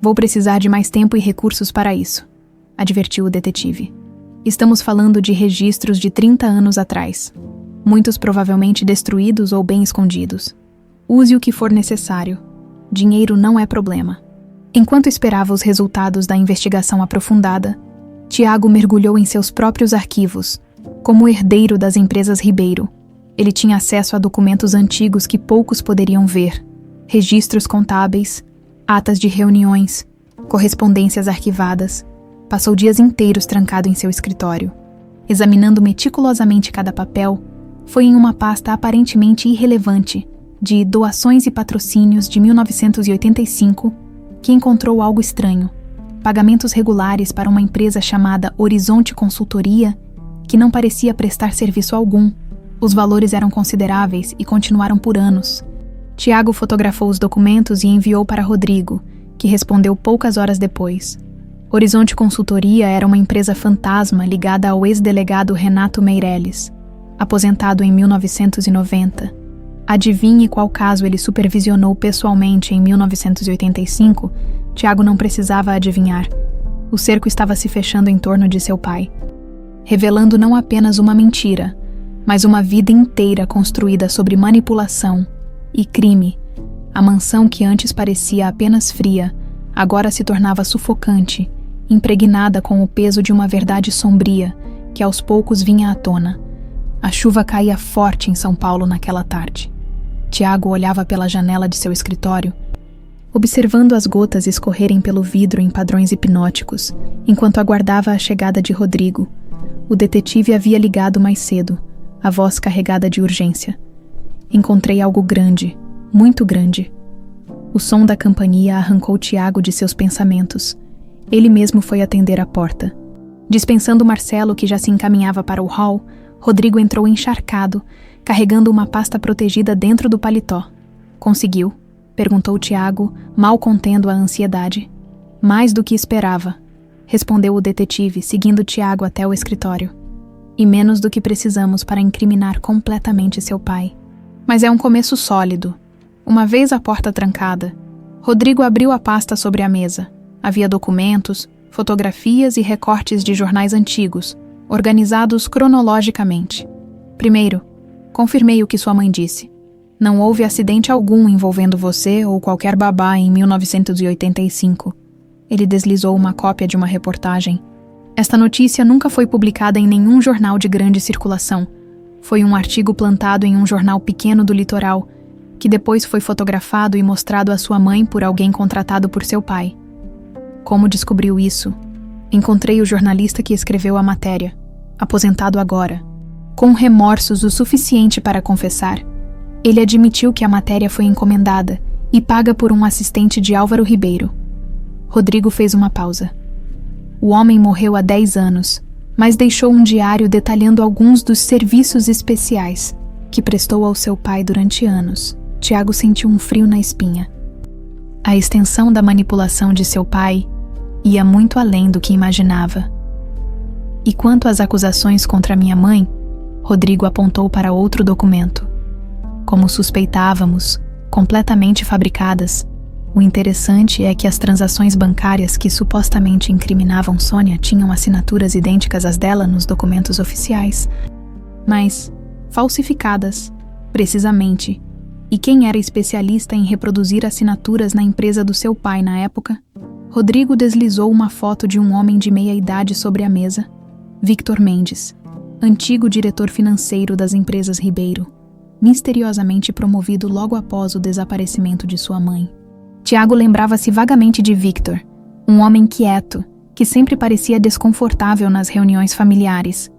Vou precisar de mais tempo e recursos para isso, advertiu o detetive. Estamos falando de registros de 30 anos atrás, muitos provavelmente destruídos ou bem escondidos. Use o que for necessário. Dinheiro não é problema. Enquanto esperava os resultados da investigação aprofundada, Tiago mergulhou em seus próprios arquivos. Como herdeiro das empresas Ribeiro, ele tinha acesso a documentos antigos que poucos poderiam ver, registros contábeis, atas de reuniões, correspondências arquivadas. Passou dias inteiros trancado em seu escritório. Examinando meticulosamente cada papel, foi em uma pasta aparentemente irrelevante, de doações e patrocínios de 1985, que encontrou algo estranho. Pagamentos regulares para uma empresa chamada Horizonte Consultoria, que não parecia prestar serviço algum. Os valores eram consideráveis e continuaram por anos. Tiago fotografou os documentos e enviou para Rodrigo, que respondeu poucas horas depois. Horizonte Consultoria era uma empresa fantasma ligada ao ex-delegado Renato Meirelles, aposentado em 1990. Adivinhe qual caso ele supervisionou pessoalmente em 1985? Tiago não precisava adivinhar. O cerco estava se fechando em torno de seu pai, revelando não apenas uma mentira, mas uma vida inteira construída sobre manipulação e crime. A mansão que antes parecia apenas fria, agora se tornava sufocante, impregnada com o peso de uma verdade sombria que aos poucos vinha à tona. A chuva caía forte em São Paulo naquela tarde. Tiago olhava pela janela de seu escritório. observando as gotas escorrerem pelo vidro em padrões hipnóticos, enquanto aguardava a chegada de Rodrigo. O detetive havia ligado mais cedo, a voz carregada de urgência. Encontrei algo grande, muito grande. O som da campainha arrancou Tiago de seus pensamentos. Ele mesmo foi atender a porta. Dispensando Marcelo, que já se encaminhava para o hall, Rodrigo entrou encharcado, carregando uma pasta protegida dentro do paletó. Conseguiu? Perguntou Tiago, mal contendo a ansiedade. Mais do que esperava, respondeu o detetive, seguindo Tiago até o escritório. E menos do que precisamos para incriminar completamente seu pai. Mas é um começo sólido. Uma vez a porta trancada, Rodrigo abriu a pasta sobre a mesa. Havia documentos, fotografias e recortes de jornais antigos, organizados cronologicamente. Primeiro, confirmei o que sua mãe disse. Não houve acidente algum envolvendo você ou qualquer babá em 1985. Ele deslizou uma cópia de uma reportagem. Esta notícia nunca foi publicada em nenhum jornal de grande circulação. Foi um artigo plantado em um jornal pequeno do litoral, que depois foi fotografado e mostrado à sua mãe por alguém contratado por seu pai. Como descobriu isso? Encontrei o jornalista que escreveu a matéria, aposentado agora, com remorsos o suficiente para confessar. Ele admitiu que a matéria foi encomendada e paga por um assistente de Álvaro Ribeiro. Rodrigo fez uma pausa. O homem morreu há 10 anos, mas deixou um diário detalhando alguns dos serviços especiais que prestou ao seu pai durante anos. Tiago sentiu um frio na espinha. A extensão da manipulação de seu pai ia muito além do que imaginava. E quanto às acusações contra minha mãe, Rodrigo apontou para outro documento. Como suspeitávamos, completamente fabricadas. O interessante é que as transações bancárias que supostamente incriminavam Sônia tinham assinaturas idênticas às dela nos documentos oficiais, mas falsificadas, precisamente. E quem era especialista em reproduzir assinaturas na empresa do seu pai na época? Rodrigo deslizou uma foto de um homem de meia-idade sobre a mesa. Victor Mendes, antigo diretor financeiro das empresas Ribeiro, misteriosamente promovido logo após o desaparecimento de sua mãe. Tiago lembrava-se vagamente de Victor, um homem quieto, que sempre parecia desconfortável nas reuniões familiares.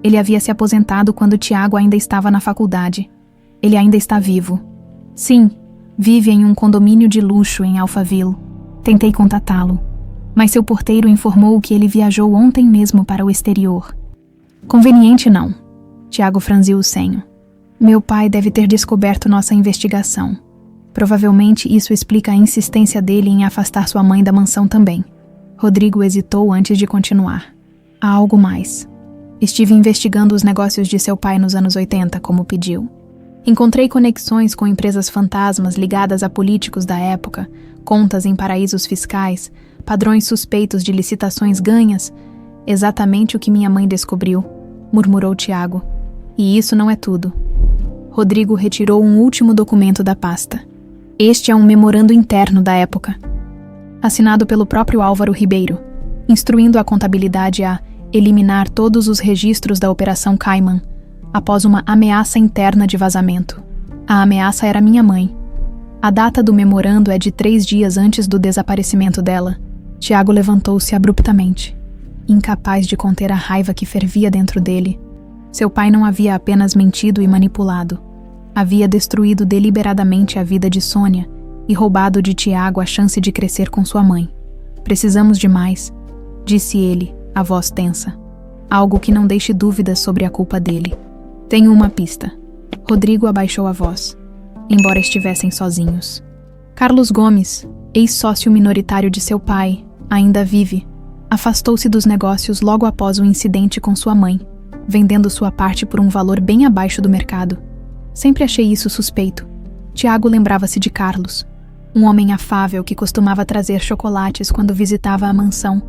Ele havia se aposentado quando Tiago ainda estava na faculdade. Ele ainda está vivo. Sim, vive em um condomínio de luxo em Alphaville. Tentei contatá-lo, mas seu porteiro informou que ele viajou ontem mesmo para o exterior. Conveniente não. Tiago franziu o senho. Meu pai deve ter descoberto nossa investigação. Provavelmente isso explica a insistência dele em afastar sua mãe da mansão também. Rodrigo hesitou antes de continuar. Há algo mais. Estive investigando os negócios de seu pai nos anos 80, como pediu. Encontrei conexões com empresas fantasmas ligadas a políticos da época, contas em paraísos fiscais, padrões suspeitos de licitações ganhas. Exatamente o que minha mãe descobriu, murmurou Tiago. E isso não é tudo. Rodrigo retirou um último documento da pasta. Este é um memorando interno da época, assinado pelo próprio Álvaro Ribeiro, instruindo a contabilidade a eliminar todos os registros da Operação Cayman, após uma ameaça interna de vazamento. A ameaça era minha mãe. A data do memorando é de 3 dias antes do desaparecimento dela. Tiago levantou-se abruptamente, incapaz de conter a raiva que fervia dentro dele. Seu pai não havia apenas mentido e manipulado. Havia destruído deliberadamente a vida de Sônia e roubado de Tiago a chance de crescer com sua mãe. Precisamos de mais, disse ele, a voz tensa. Algo que não deixe dúvidas sobre a culpa dele. Tenho uma pista. Rodrigo abaixou a voz, embora estivessem sozinhos. Carlos Gomes, ex-sócio minoritário de seu pai, ainda vive. Afastou-se dos negócios logo após o incidente com sua mãe, vendendo sua parte por um valor bem abaixo do mercado. Sempre achei isso suspeito. Tiago lembrava-se de Carlos, um homem afável que costumava trazer chocolates quando visitava a mansão.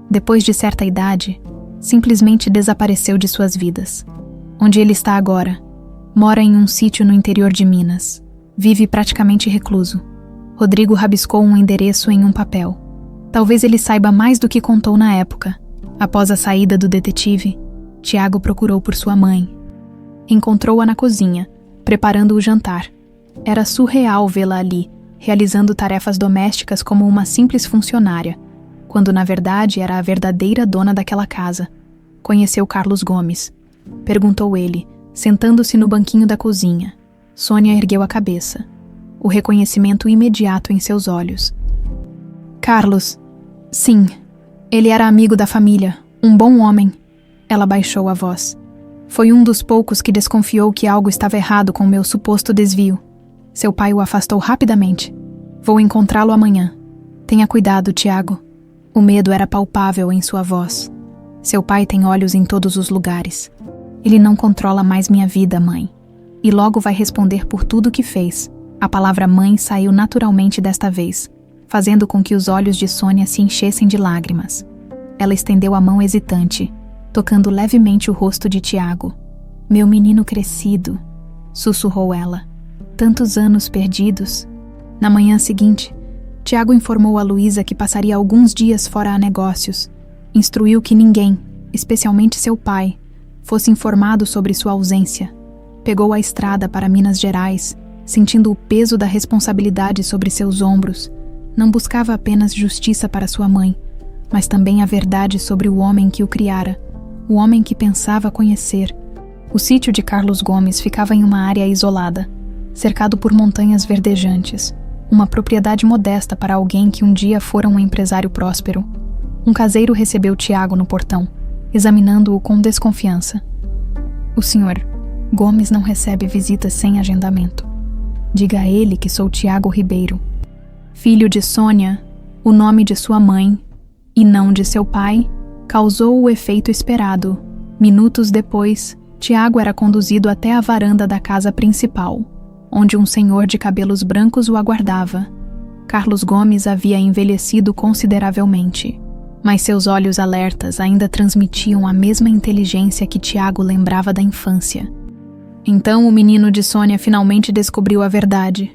Depois de certa idade, simplesmente desapareceu de suas vidas. Onde ele está agora? Mora em um sítio no interior de Minas. Vive praticamente recluso. Rodrigo rabiscou um endereço em um papel. Talvez ele saiba mais do que contou na época. Após a saída do detetive, Tiago procurou por sua mãe. Encontrou-a na cozinha, preparando o jantar. Era surreal vê-la ali, realizando tarefas domésticas como uma simples funcionária, quando na verdade era a verdadeira dona daquela casa. Conheceu Carlos Gomes. Perguntou ele, sentando-se no banquinho da cozinha. Sônia ergueu a cabeça. O reconhecimento imediato em seus olhos. Carlos. Sim. Ele era amigo da família, um bom homem. Ela baixou a voz. Foi um dos poucos que desconfiou que algo estava errado com meu suposto desvio. Seu pai o afastou rapidamente. Vou encontrá-lo amanhã. Tenha cuidado, Tiago. O medo era palpável em sua voz. Seu pai tem olhos em todos os lugares. Ele não controla mais minha vida, mãe. E logo vai responder por tudo que fez. A palavra mãe saiu naturalmente desta vez, fazendo com que os olhos de Sônia se enchessem de lágrimas. Ela estendeu a mão hesitante, tocando levemente o rosto de Tiago. Meu menino crescido, sussurrou ela. Tantos anos perdidos. Na manhã seguinte, Tiago informou a Luísa que passaria alguns dias fora a negócios. Instruiu que ninguém, especialmente seu pai, fosse informado sobre sua ausência. Pegou a estrada para Minas Gerais, sentindo o peso da responsabilidade sobre seus ombros. Não buscava apenas justiça para sua mãe, mas também a verdade sobre o homem que o criara, o homem que pensava conhecer. O sítio de Carlos Gomes ficava em uma área isolada, cercado por montanhas verdejantes, uma propriedade modesta para alguém que um dia fora um empresário próspero. Um caseiro recebeu Tiago no portão, examinando-o com desconfiança. O senhor Gomes não recebe visitas sem agendamento. Diga a ele que sou Tiago Ribeiro, filho de Sônia. O nome de sua mãe, e não de seu pai, causou o efeito esperado. Minutos depois, Tiago era conduzido até a varanda da casa principal, onde um senhor de cabelos brancos o aguardava. Carlos Gomes havia envelhecido consideravelmente, mas seus olhos alertas ainda transmitiam a mesma inteligência que Tiago lembrava da infância. Então o menino de Sônia finalmente descobriu a verdade,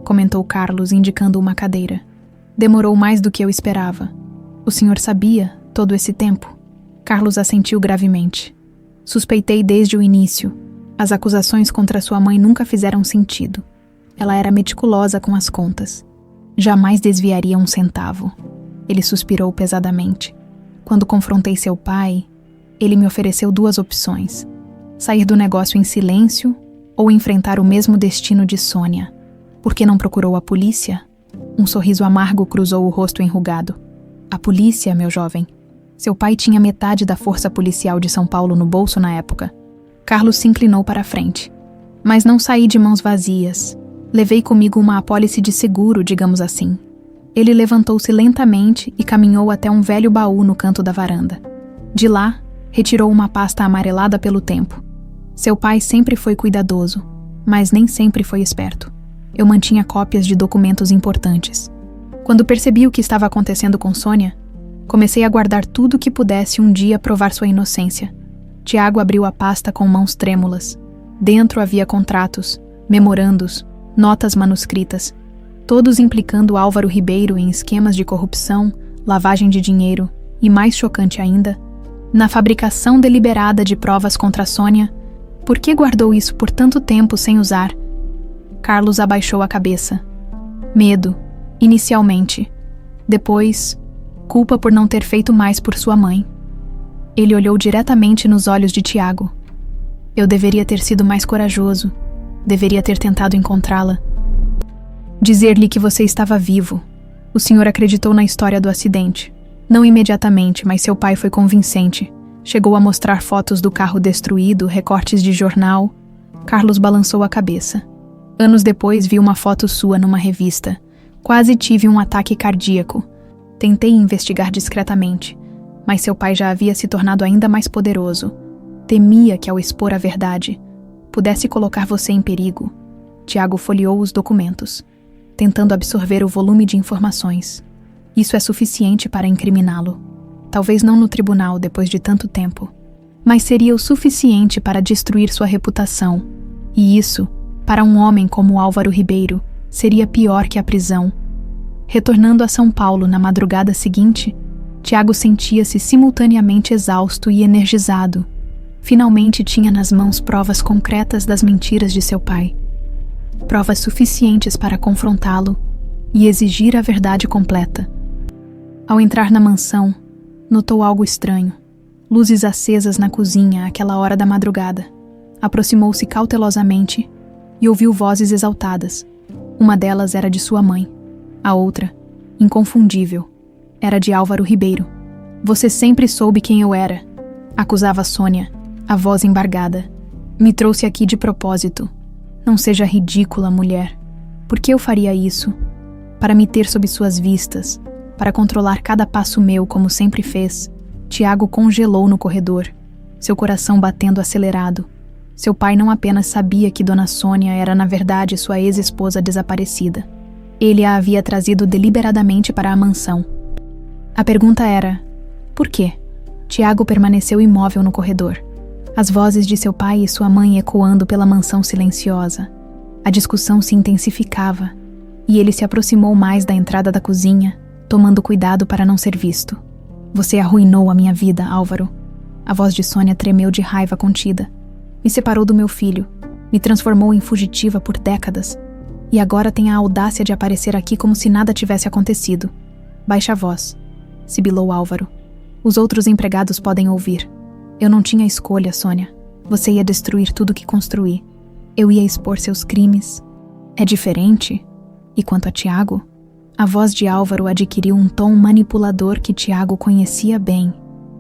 comentou Carlos, indicando uma cadeira. Demorou mais do que eu esperava. O senhor sabia, todo esse tempo? Carlos assentiu gravemente. Suspeitei desde o início. As acusações contra sua mãe nunca fizeram sentido. Ela era meticulosa com as contas. Jamais desviaria um centavo. Ele suspirou pesadamente. Quando confrontei seu pai, ele me ofereceu duas opções: sair do negócio em silêncio ou enfrentar o mesmo destino de Sônia. Por que não procurou a polícia? Um sorriso amargo cruzou o rosto enrugado. A polícia, meu jovem. Seu pai tinha metade da força policial de São Paulo no bolso na época. Carlos se inclinou para a frente. Mas não saí de mãos vazias. Levei comigo uma apólice de seguro, digamos assim. Ele levantou-se lentamente e caminhou até um velho baú no canto da varanda. De lá, retirou uma pasta amarelada pelo tempo. Seu pai sempre foi cuidadoso, mas nem sempre foi esperto. Eu mantinha cópias de documentos importantes. Quando percebi o que estava acontecendo com Sônia, comecei a guardar tudo que pudesse um dia provar sua inocência. Tiago abriu a pasta com mãos trêmulas. Dentro havia contratos, memorandos, notas manuscritas, todos implicando Álvaro Ribeiro em esquemas de corrupção, lavagem de dinheiro e, mais chocante ainda, na fabricação deliberada de provas contra Sônia. Por que guardou isso por tanto tempo sem usar? Carlos abaixou a cabeça. Medo, inicialmente. Depois, culpa por não ter feito mais por sua mãe. Ele olhou diretamente nos olhos de Tiago. Eu deveria ter sido mais corajoso. Deveria ter tentado encontrá-la. Dizer-lhe que você estava vivo. O senhor acreditou na história do acidente. Não imediatamente, mas seu pai foi convincente. Chegou a mostrar fotos do carro destruído, recortes de jornal. Carlos balançou a cabeça. Anos depois vi uma foto sua numa revista. Quase tive um ataque cardíaco. Tentei investigar discretamente, mas seu pai já havia se tornado ainda mais poderoso. Temia que, ao expor a verdade, pudesse colocar você em perigo. Tiago folheou os documentos, tentando absorver o volume de informações. Isso é suficiente para incriminá-lo. Talvez não no tribunal depois de tanto tempo, mas seria o suficiente para destruir sua reputação. E isso, para um homem como Álvaro Ribeiro, seria pior que a prisão. Retornando a São Paulo na madrugada seguinte, Tiago sentia-se simultaneamente exausto e energizado. Finalmente tinha nas mãos provas concretas das mentiras de seu pai. Provas suficientes para confrontá-lo e exigir a verdade completa. Ao entrar na mansão, notou algo estranho. Luzes acesas na cozinha àquela hora da madrugada. Aproximou-se cautelosamente e ouviu vozes exaltadas. Uma delas era de sua mãe. A outra, inconfundível, era de Álvaro Ribeiro. Você sempre soube quem eu era, acusava Sônia, a voz embargada. Me trouxe aqui de propósito. Não seja ridícula, mulher. Por que eu faria isso? Para me ter sob suas vistas, para controlar cada passo meu como sempre fez. Tiago congelou no corredor, seu coração batendo acelerado. Seu pai não apenas sabia que Dona Sônia era na verdade sua ex-esposa desaparecida. Ele a havia trazido deliberadamente para a mansão. A pergunta era: por quê? Tiago permaneceu imóvel no corredor. As vozes de seu pai e sua mãe ecoando pela mansão silenciosa. A discussão se intensificava, e ele se aproximou mais da entrada da cozinha, tomando cuidado para não ser visto. Você arruinou a minha vida, Álvaro. A voz de Sônia tremeu de raiva contida. Me separou do meu filho, me transformou em fugitiva por décadas, e agora tem a audácia de aparecer aqui como se nada tivesse acontecido. Baixe a voz, sibilou Álvaro. Os outros empregados podem ouvir. Eu não tinha escolha, Sônia. Você ia destruir tudo que construí. Eu ia expor seus crimes. É diferente? E quanto a Tiago? A voz de Álvaro adquiriu um tom manipulador que Tiago conhecia bem.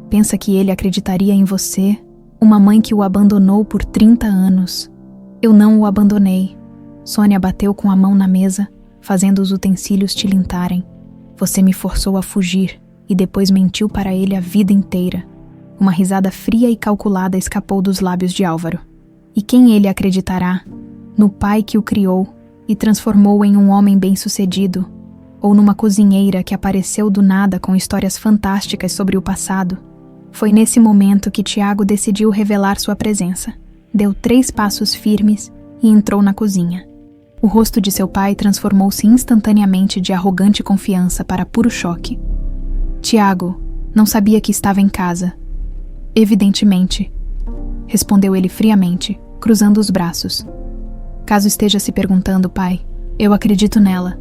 Pensa que ele acreditaria em você, uma mãe que o abandonou por 30 anos. Eu não o abandonei. Sônia bateu com a mão na mesa, fazendo os utensílios tilintarem. Você me forçou a fugir e depois mentiu para ele a vida inteira. Uma risada fria e calculada escapou dos lábios de Álvaro. E quem ele acreditará? No pai que o criou e transformou em um homem bem-sucedido? Ou numa cozinheira que apareceu do nada com histórias fantásticas sobre o passado? Foi nesse momento que Tiago decidiu revelar sua presença. Deu 3 passos firmes e entrou na cozinha. O rosto de seu pai transformou-se instantaneamente de arrogante confiança para puro choque. Tiago não sabia que estava em casa. Evidentemente, respondeu ele friamente, cruzando os braços. Caso esteja se perguntando, pai, eu acredito nela.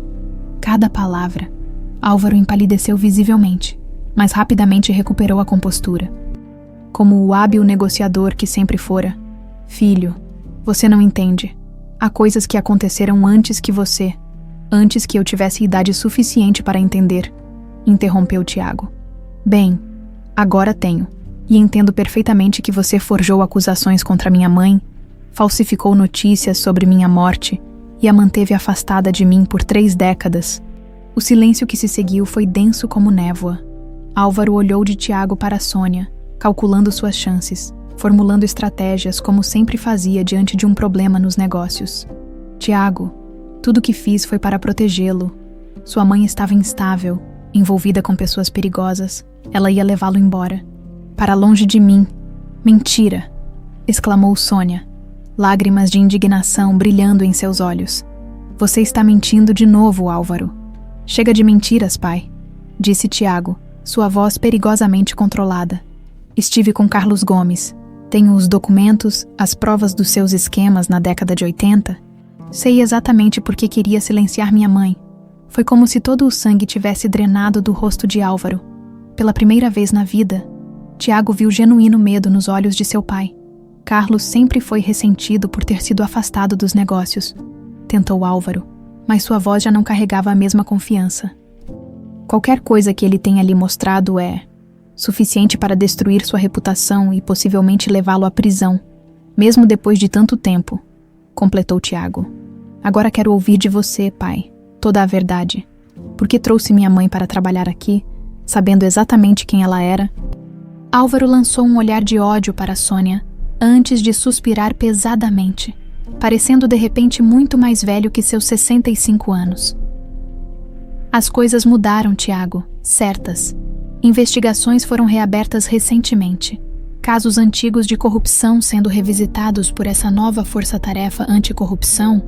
Cada palavra. Álvaro empalideceu visivelmente, mas rapidamente recuperou a compostura. Como o hábil negociador que sempre fora. Filho, você não entende. Há coisas que aconteceram antes que você, antes que eu tivesse idade suficiente para entender, interrompeu Tiago. Bem, agora tenho, e entendo perfeitamente que você forjou acusações contra minha mãe, falsificou notícias sobre minha morte e a manteve afastada de mim por 3 décadas. O silêncio que se seguiu foi denso como névoa. Álvaro olhou de Tiago para Sônia, calculando suas chances, formulando estratégias como sempre fazia diante de um problema nos negócios. Tiago, tudo o que fiz foi para protegê-lo. Sua mãe estava instável, envolvida com pessoas perigosas. Ela ia levá-lo embora. Para longe de mim. Mentira! Exclamou Sônia, lágrimas de indignação brilhando em seus olhos. Você está mentindo de novo, Álvaro. Chega de mentiras, pai, disse Tiago, sua voz perigosamente controlada. Estive com Carlos Gomes. Tenho os documentos, as provas dos seus esquemas na década de 80. Sei exatamente por que queria silenciar minha mãe. Foi como se todo o sangue tivesse drenado do rosto de Álvaro. Pela primeira vez na vida, Tiago viu genuíno medo nos olhos de seu pai. Carlos sempre foi ressentido por ter sido afastado dos negócios. Tentou Álvaro, mas sua voz já não carregava a mesma confiança. Qualquer coisa que ele tenha lhe mostrado é suficiente para destruir sua reputação e possivelmente levá-lo à prisão, mesmo depois de tanto tempo, completou Tiago. Agora quero ouvir de você, pai, toda a verdade. Por que trouxe minha mãe para trabalhar aqui, sabendo exatamente quem ela era? Álvaro lançou um olhar de ódio para Sônia, antes de suspirar pesadamente, parecendo de repente muito mais velho que seus 65 anos. As coisas mudaram, Tiago, certas. Investigações foram reabertas recentemente. Casos antigos de corrupção sendo revisitados por essa nova força-tarefa anticorrupção.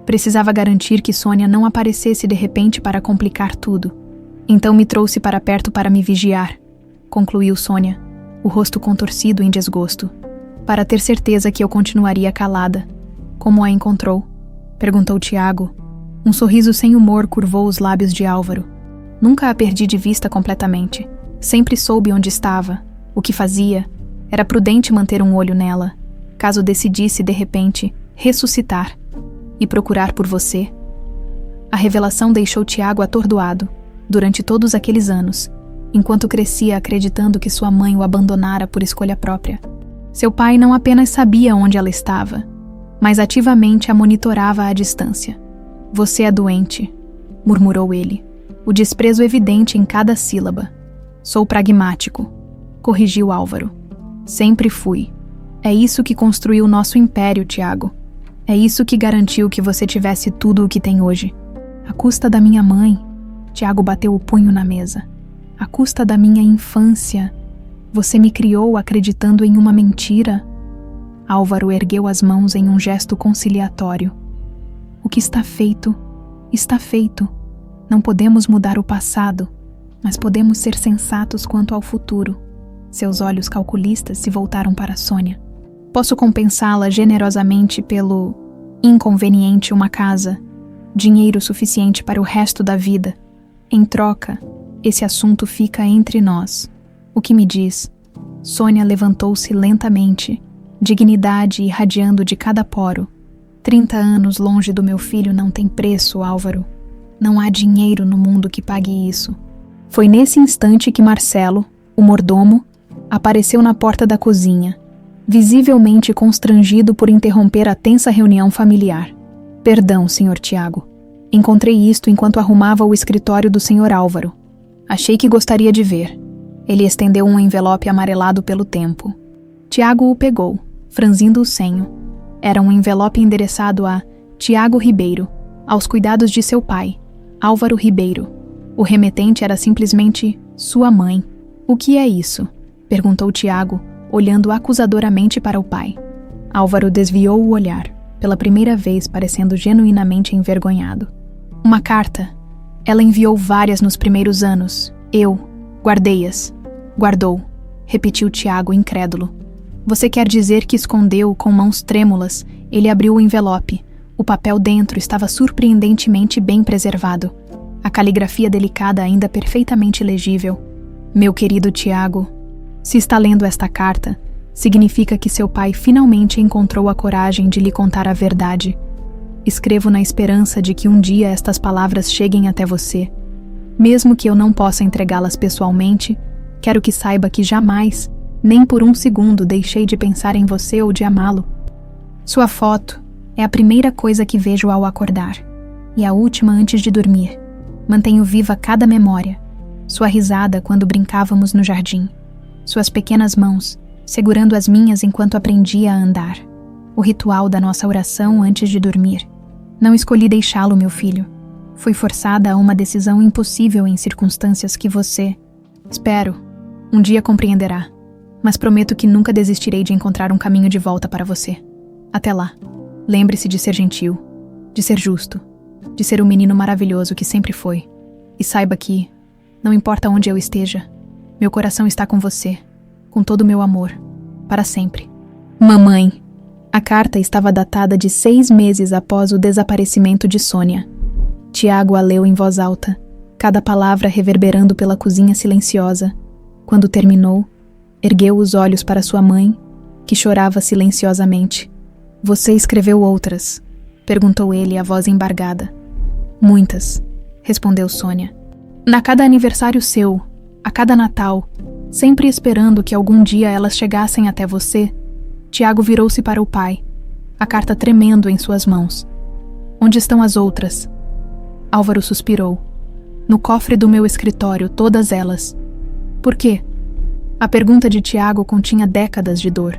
Precisava garantir que Sônia não aparecesse de repente para complicar tudo. Então me trouxe para perto para me vigiar, concluiu Sônia, o rosto contorcido em desgosto. Para ter certeza que eu continuaria calada. Como a encontrou? Perguntou Tiago, Um sorriso sem humor curvou os lábios de Álvaro. Nunca a perdi de vista completamente. Sempre soube onde estava, o que fazia. Era prudente manter um olho nela, caso decidisse, de repente, ressuscitar e procurar por você. A revelação deixou Tiago atordoado durante todos aqueles anos, enquanto crescia acreditando que sua mãe o abandonara por escolha própria. Seu pai não apenas sabia onde ela estava, mas ativamente a monitorava à distância. Você é doente, murmurou ele, o desprezo evidente em cada sílaba. Sou pragmático, corrigiu Álvaro. Sempre fui. É isso que construiu nosso império, Tiago. É isso que garantiu que você tivesse tudo o que tem hoje. À custa da minha mãe, Tiago bateu o punho na mesa. À custa da minha infância, você me criou acreditando em uma mentira? Álvaro ergueu as mãos em um gesto conciliatório. O que está feito, está feito. Não podemos mudar o passado, mas podemos ser sensatos quanto ao futuro. Seus olhos calculistas se voltaram para Sônia. Posso compensá-la generosamente pelo inconveniente uma casa, dinheiro suficiente para o resto da vida. Em troca, esse assunto fica entre nós. O que me diz? Sônia levantou-se lentamente, dignidade irradiando de cada poro. 30 anos longe do meu filho não tem preço, Álvaro. Não há dinheiro no mundo que pague isso. Foi nesse instante que Marcelo, o mordomo, apareceu na porta da cozinha, visivelmente constrangido por interromper a tensa reunião familiar. Perdão, Sr. Tiago. Encontrei isto enquanto arrumava o escritório do Sr. Álvaro. Achei que gostaria de ver. Ele estendeu um envelope amarelado pelo tempo. Tiago o pegou, franzindo o senho. Era um envelope endereçado a Tiago Ribeiro, aos cuidados de seu pai, Álvaro Ribeiro. O remetente era simplesmente sua mãe. O que é isso? Perguntou Tiago, olhando acusadoramente para o pai. Álvaro desviou o olhar, pela primeira vez parecendo genuinamente envergonhado. Uma carta. Ela enviou várias nos primeiros anos. Eu guardei-as. Guardou, repetiu Tiago incrédulo. Você quer dizer que escondeu com mãos trêmulas? Ele abriu o envelope. O papel dentro estava surpreendentemente bem preservado. A caligrafia delicada ainda perfeitamente legível. Meu querido Tiago, se está lendo esta carta, significa que seu pai finalmente encontrou a coragem de lhe contar a verdade. Escrevo na esperança de que um dia estas palavras cheguem até você. Mesmo que eu não possa entregá-las pessoalmente, quero que saiba que jamais, nem por um segundo, deixei de pensar em você ou de amá-lo. Sua foto é a primeira coisa que vejo ao acordar, e a última antes de dormir. Mantenho viva cada memória. Sua risada quando brincávamos no jardim. Suas pequenas mãos, segurando as minhas enquanto aprendia a andar. O ritual da nossa oração antes de dormir. Não escolhi deixá-lo, meu filho. Fui forçada a uma decisão impossível em circunstâncias que você, espero, um dia compreenderá. Mas prometo que nunca desistirei de encontrar um caminho de volta para você. Até lá. Lembre-se de ser gentil, de ser justo, de ser o menino maravilhoso que sempre foi. E saiba que, não importa onde eu esteja, meu coração está com você, com todo o meu amor, para sempre. Mamãe. A carta estava datada de 6 meses após o desaparecimento de Sônia. Tiago a leu em voz alta, cada palavra reverberando pela cozinha silenciosa. Quando terminou, ergueu os olhos para sua mãe, que chorava silenciosamente. Você escreveu outras? Perguntou ele, a voz embargada. Muitas, respondeu Sônia. Na cada aniversário seu, a cada Natal, sempre esperando que algum dia elas chegassem até você, Tiago virou-se para o pai, a carta tremendo em suas mãos. Onde estão as outras? Álvaro suspirou. No cofre do meu escritório, todas elas. Por quê? A pergunta de Tiago continha décadas de dor.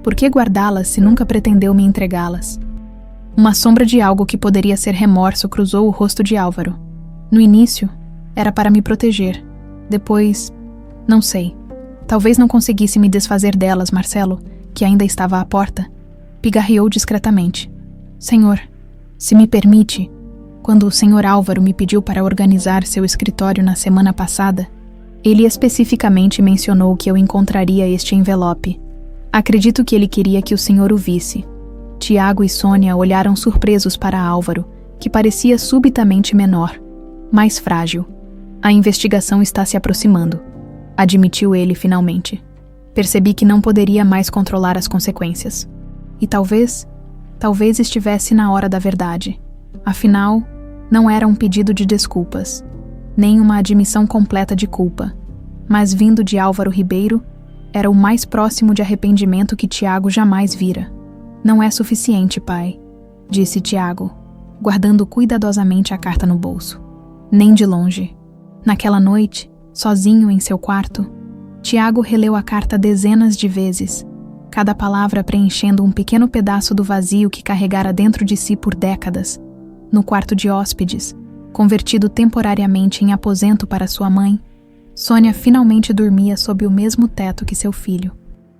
Por que guardá-las se nunca pretendeu me entregá-las? Uma sombra de algo que poderia ser remorso cruzou o rosto de Álvaro. No início, era para me proteger. Depois, não sei. Talvez não conseguisse me desfazer delas, Marcelo, que ainda estava à porta. Pigarreou discretamente. Senhor, se me permite, quando o Sr. Álvaro me pediu para organizar seu escritório na semana passada, ele especificamente mencionou que eu encontraria este envelope. Acredito que ele queria que o senhor o visse. Tiago e Sônia olharam surpresos para Álvaro, que parecia subitamente menor, mais frágil. A investigação está se aproximando, admitiu ele finalmente. Percebi que não poderia mais controlar as consequências. E talvez estivesse na hora da verdade. Afinal, não era um pedido de desculpas, nem uma admissão completa de culpa, mas vindo de Álvaro Ribeiro, era o mais próximo de arrependimento que Tiago jamais vira. Não é suficiente, pai, disse Tiago, guardando cuidadosamente a carta no bolso. Nem de longe. Naquela noite, sozinho em seu quarto, Tiago releu a carta dezenas de vezes, cada palavra preenchendo um pequeno pedaço do vazio que carregara dentro de si por décadas. No quarto de hóspedes, convertido temporariamente em aposento para sua mãe, Sônia finalmente dormia sob o mesmo teto que seu filho.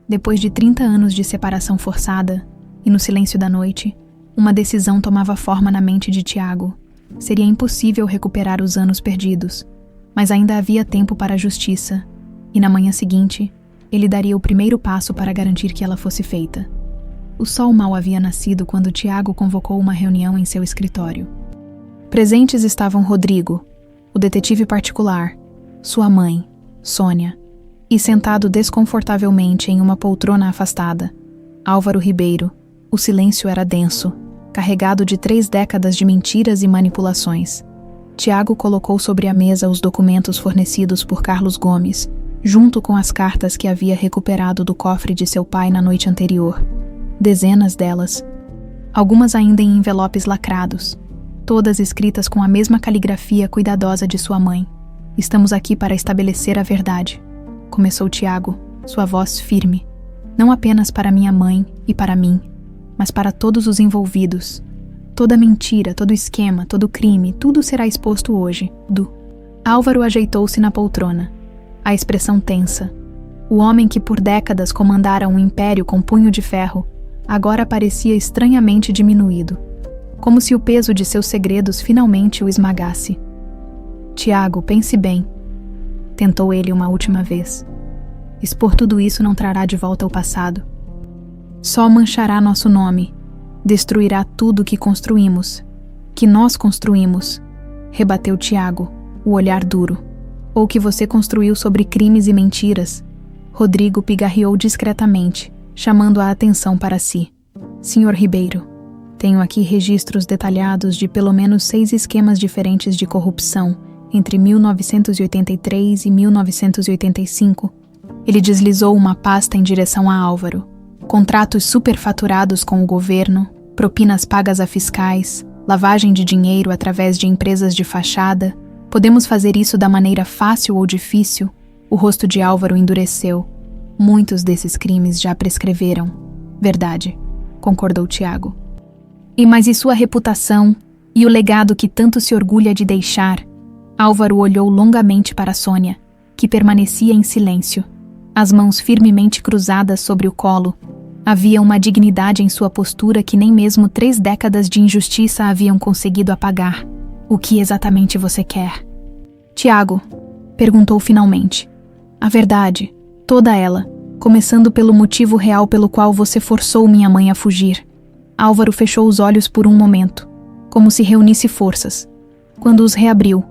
Depois de 30 anos de separação forçada, e no silêncio da noite, uma decisão tomava forma na mente de Tiago. Seria impossível recuperar os anos perdidos, mas ainda havia tempo para a justiça, e na manhã seguinte, ele daria o primeiro passo para garantir que ela fosse feita. O sol mal havia nascido quando Tiago convocou uma reunião em seu escritório. Presentes estavam Rodrigo, o detetive particular, sua mãe, Sônia, e sentado desconfortavelmente em uma poltrona afastada, Álvaro Ribeiro. O silêncio era denso, carregado de 3 décadas de mentiras e manipulações. Tiago colocou sobre a mesa os documentos fornecidos por Carlos Gomes, junto com as cartas que havia recuperado do cofre de seu pai na noite anterior. Dezenas delas, algumas ainda em envelopes lacrados, todas escritas com a mesma caligrafia cuidadosa de sua mãe. Estamos aqui para estabelecer a verdade, começou Tiago, sua voz firme, não apenas para minha mãe e para mim, mas para todos os envolvidos. Toda mentira, todo esquema, todo crime, tudo será exposto hoje. Álvaro ajeitou-se na poltrona, a expressão tensa. O homem que por décadas comandara um império com punho de ferro, agora parecia estranhamente diminuído, como se o peso de seus segredos finalmente o esmagasse. Tiago, pense bem, tentou ele uma última vez. Expor tudo isso não trará de volta o passado. Só manchará nosso nome, destruirá tudo que construímos, que nós construímos, rebateu Tiago, o olhar duro. Ou que você construiu sobre crimes e mentiras. Rodrigo pigarreou discretamente, chamando a atenção para si. Senhor Ribeiro, tenho aqui registros detalhados de pelo menos 6 esquemas diferentes de corrupção entre 1983 e 1985. Ele deslizou uma pasta em direção a Álvaro. Contratos superfaturados com o governo, propinas pagas a fiscais, lavagem de dinheiro através de empresas de fachada. Podemos fazer isso da maneira fácil ou difícil? O rosto de Álvaro endureceu. Muitos desses crimes já prescreveram. Verdade, concordou Tiago. Mas e sua reputação e o legado que tanto se orgulha de deixar? Álvaro olhou longamente para Sônia, que permanecia em silêncio, as mãos firmemente cruzadas sobre o colo. Havia uma dignidade em sua postura que nem mesmo 3 décadas de injustiça haviam conseguido apagar. O que exatamente você quer? Tiago, perguntou finalmente. A verdade, toda ela, começando pelo motivo real pelo qual você forçou minha mãe a fugir. Álvaro fechou os olhos por um momento, como se reunisse forças. Quando os reabriu,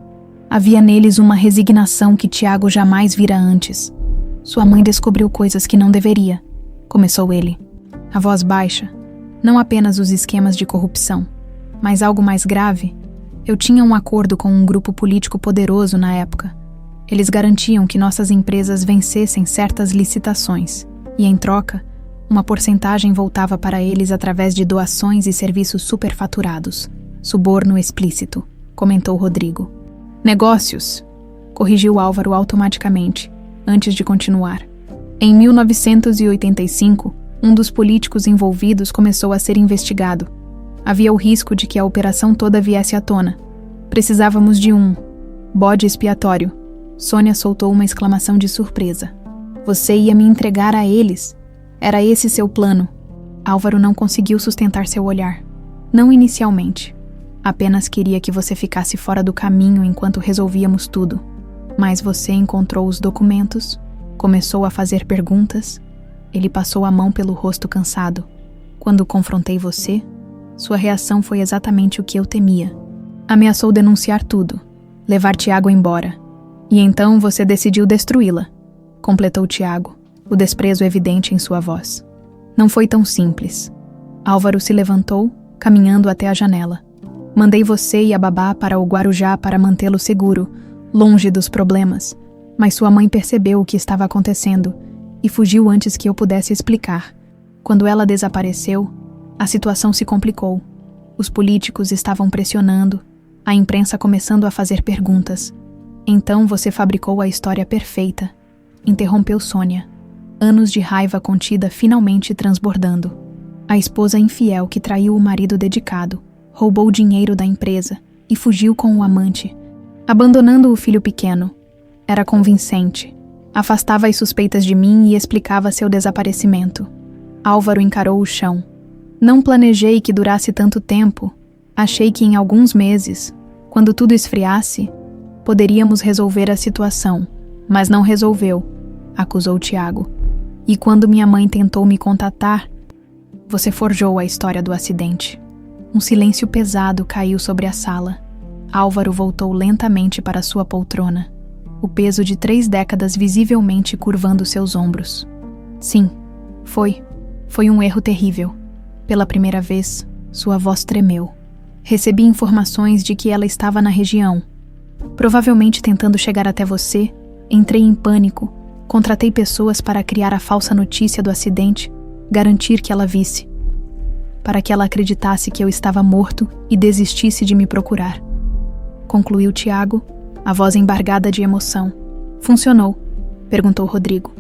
havia neles uma resignação que Tiago jamais vira antes. Sua mãe descobriu coisas que não deveria, começou ele, a voz baixa. Não apenas os esquemas de corrupção, mas algo mais grave. Eu tinha um acordo com um grupo político poderoso na época. Eles garantiam que nossas empresas vencessem certas licitações, e em troca, uma porcentagem voltava para eles através de doações e serviços superfaturados. Suborno explícito, comentou Rodrigo. Negócios, corrigiu Álvaro automaticamente, antes de continuar. Em 1985, um dos políticos envolvidos começou a ser investigado. Havia o risco de que a operação toda viesse à tona. Precisávamos de um bode expiatório. Sônia soltou uma exclamação de surpresa. Você ia me entregar a eles? Era esse seu plano? Álvaro não conseguiu sustentar seu olhar. Não inicialmente. Apenas queria que você ficasse fora do caminho enquanto resolvíamos tudo. Mas você encontrou os documentos, começou a fazer perguntas. Ele passou a mão pelo rosto cansado. Quando confrontei você, Sua reação foi exatamente o que eu temia. Ameaçou denunciar tudo, levar Tiago embora. E então você decidiu destruí-la, completou Tiago, o desprezo evidente em sua voz. Não foi tão simples. Álvaro se levantou, caminhando até a janela. Mandei você e a babá para o Guarujá para mantê-lo seguro, longe dos problemas, mas sua mãe percebeu o que estava acontecendo e fugiu antes que eu pudesse explicar. Quando ela desapareceu, a situação se complicou. Os políticos estavam pressionando, a imprensa começando a fazer perguntas. Então você fabricou a história perfeita, interrompeu Sônia, anos de raiva contida finalmente transbordando. A esposa infiel que traiu o marido dedicado, roubou o dinheiro da empresa e fugiu com o amante, abandonando o filho pequeno. Era convincente. Afastava as suspeitas de mim e explicava seu desaparecimento. Álvaro encarou o chão. Não planejei que durasse tanto tempo. Achei que em alguns meses, quando tudo esfriasse, poderíamos resolver a situação, mas não resolveu, acusou Tiago. E quando minha mãe tentou me contatar, você forjou a história do acidente. Um silêncio pesado caiu sobre a sala. Álvaro voltou lentamente para sua poltrona, o peso de 3 décadas visivelmente curvando seus ombros. Sim, foi um erro terrível. Pela primeira vez, sua voz tremeu. Recebi informações de que ela estava na região. Provavelmente tentando chegar até você, entrei em pânico, contratei pessoas para criar a falsa notícia do acidente, garantir que ela visse, para que ela acreditasse que eu estava morto e desistisse de me procurar. Concluiu Tiago, a voz embargada de emoção. Funcionou? Perguntou Rodrigo.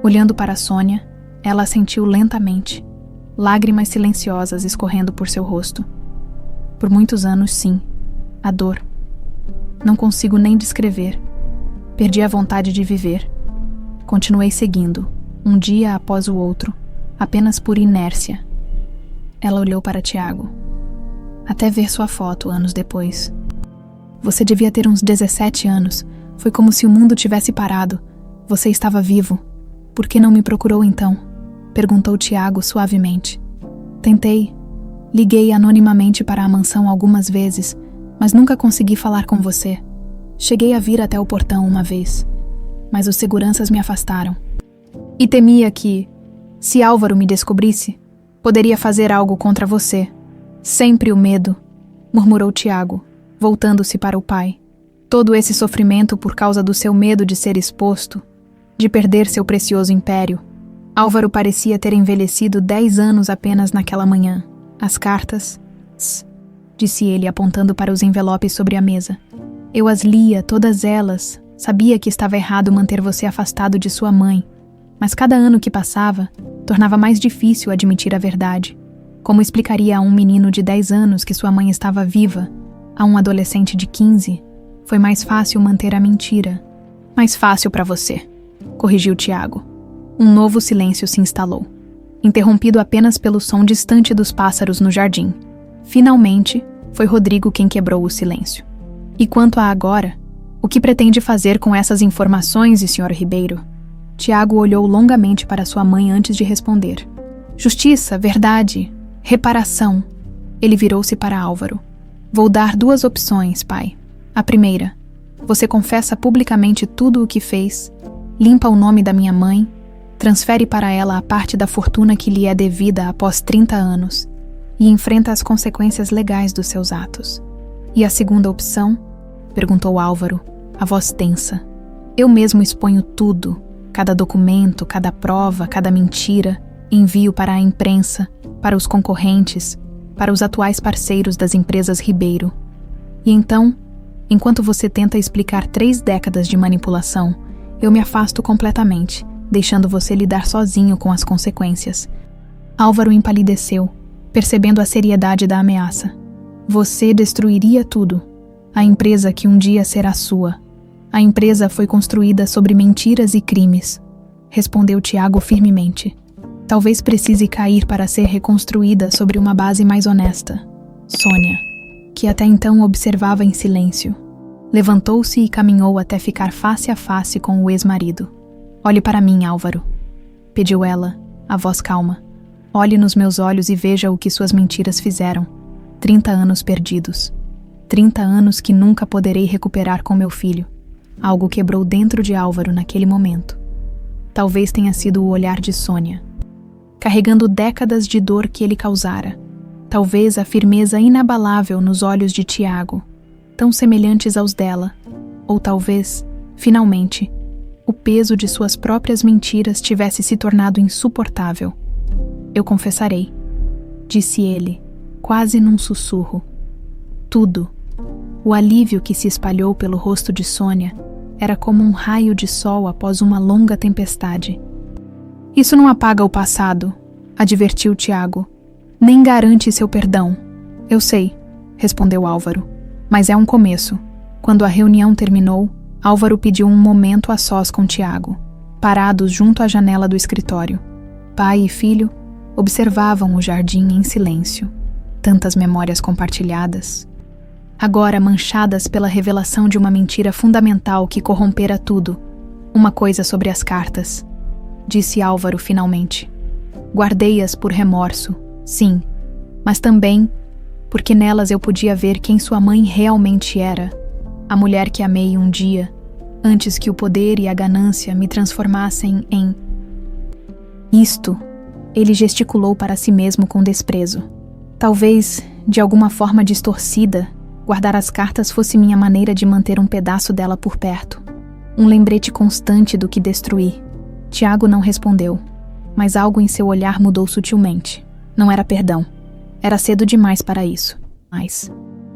Olhando para Sônia, ela assentiu lentamente, lágrimas silenciosas escorrendo por seu rosto. Por muitos anos, sim. A dor. Não consigo nem descrever. Perdi a vontade de viver. Continuei seguindo, um dia após o outro, apenas por inércia. Ela olhou para Tiago. Até ver sua foto anos depois. Você devia ter uns 17 anos. Foi como se o mundo tivesse parado. Você estava vivo. Por que não me procurou então? Perguntou Tiago suavemente. Tentei. Liguei anonimamente para a mansão algumas vezes, mas nunca consegui falar com você. Cheguei a vir até o portão uma vez, mas os seguranças me afastaram. E temia que, se Álvaro me descobrisse, poderia fazer algo contra você. Sempre o medo, murmurou Tiago, voltando-se para o pai. Todo esse sofrimento por causa do seu medo de ser exposto, de perder seu precioso império. Álvaro parecia ter envelhecido 10 anos apenas naquela manhã. As cartas, disse ele apontando para os envelopes sobre a mesa. Eu as lia, todas elas. Sabia que estava errado manter você afastado de sua mãe, mas cada ano que passava, tornava mais difícil admitir a verdade. Como explicaria a um menino de 10 anos que sua mãe estava viva, a um adolescente de 15, foi mais fácil manter a mentira. Mais fácil para você, corrigiu Tiago. Um novo silêncio se instalou, interrompido apenas pelo som distante dos pássaros no jardim. Finalmente, foi Rodrigo quem quebrou o silêncio. E quanto a agora, o que pretende fazer com essas informações, Sr. Ribeiro? Tiago olhou longamente para sua mãe antes de responder. Justiça, verdade, reparação. Ele virou-se para Álvaro. Vou dar 2 opções, pai. A primeira, você confessa publicamente tudo o que fez, limpa o nome da minha mãe, transfere para ela a parte da fortuna que lhe é devida após 30 anos e enfrenta as consequências legais dos seus atos. E a segunda opção? Perguntou Álvaro, a voz tensa. Eu mesmo exponho tudo, cada documento, cada prova, cada mentira, envio para a imprensa, para os concorrentes, para os atuais parceiros das empresas Ribeiro. E então, enquanto você tenta explicar 3 décadas de manipulação, eu me afasto completamente, deixando você lidar sozinho com as consequências. Álvaro empalideceu, percebendo a seriedade da ameaça. Você destruiria tudo. A empresa que um dia será sua. A empresa foi construída sobre mentiras e crimes, respondeu Tiago firmemente. Talvez precise cair para ser reconstruída sobre uma base mais honesta. Sônia, que até então observava em silêncio, levantou-se e caminhou até ficar face a face com o ex-marido. Olhe para mim, Álvaro, pediu ela, a voz calma. Olhe nos meus olhos e veja o que suas mentiras fizeram. 30 anos perdidos. 30 anos que nunca poderei recuperar com meu filho. Algo quebrou dentro de Álvaro naquele momento. Talvez tenha sido o olhar de Sônia, carregando décadas de dor que ele causara. Talvez a firmeza inabalável nos olhos de Tiago, tão semelhantes aos dela. Ou talvez, finalmente, o peso de suas próprias mentiras tivesse se tornado insuportável. Eu confessarei, disse ele, quase num sussurro. Tudo. O alívio que se espalhou pelo rosto de Sônia era como um raio de sol após uma longa tempestade. Isso não apaga o passado, advertiu Tiago, nem garante seu perdão. Eu sei, respondeu Álvaro, mas é um começo. Quando a reunião terminou, Álvaro pediu um momento a sós com Tiago, parados junto à janela do escritório. Pai e filho observavam o jardim em silêncio. Tantas memórias compartilhadas, agora manchadas pela revelação de uma mentira fundamental que corrompera tudo. Uma coisa sobre as cartas, disse Álvaro finalmente. Guardei-as por remorso, sim, mas também porque nelas eu podia ver quem sua mãe realmente era, a mulher que amei um dia, antes que o poder e a ganância me transformassem em... Isto, ele gesticulou para si mesmo com desprezo. Talvez, de alguma forma distorcida, guardar as cartas fosse minha maneira de manter um pedaço dela por perto. Um lembrete constante do que destruí. Tiago não respondeu, mas algo em seu olhar mudou sutilmente. Não era perdão. Era cedo demais para isso.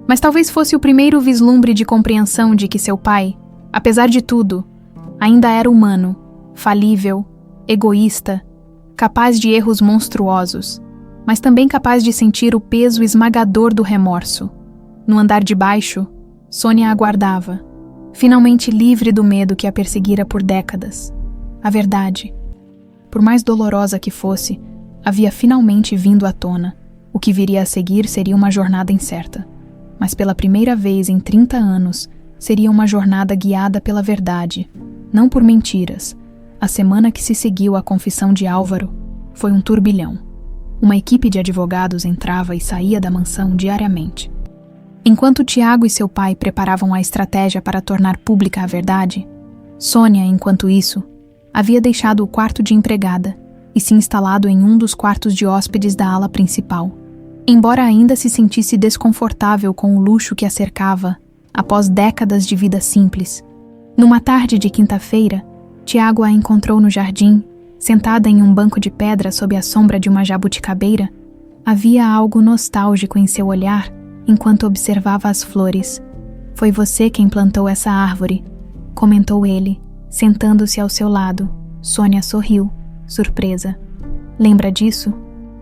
Mas talvez fosse o primeiro vislumbre de compreensão de que seu pai, apesar de tudo, ainda era humano, falível, egoísta, capaz de erros monstruosos, mas também capaz de sentir o peso esmagador do remorso. No andar de baixo, Sônia aguardava, finalmente livre do medo que a perseguira por décadas. A verdade, por mais dolorosa que fosse, havia finalmente vindo à tona. O que viria a seguir seria uma jornada incerta. Mas pela primeira vez em 30 anos, seria uma jornada guiada pela verdade, não por mentiras. A semana que se seguiu à confissão de Álvaro foi um turbilhão. Uma equipe de advogados entrava e saía da mansão diariamente. Enquanto Tiago e seu pai preparavam a estratégia para tornar pública a verdade, Sônia, enquanto isso, havia deixado o quarto de empregada e se instalado em um dos quartos de hóspedes da ala principal. Embora ainda se sentisse desconfortável com o luxo que a cercava, após décadas de vida simples, numa tarde de quinta-feira, Tiago a encontrou no jardim, sentada em um banco de pedra sob a sombra de uma jabuticabeira. Havia algo nostálgico em seu olhar enquanto observava as flores. Foi você quem plantou essa árvore, comentou ele, sentando-se ao seu lado. Sônia sorriu, surpresa. Lembra disso?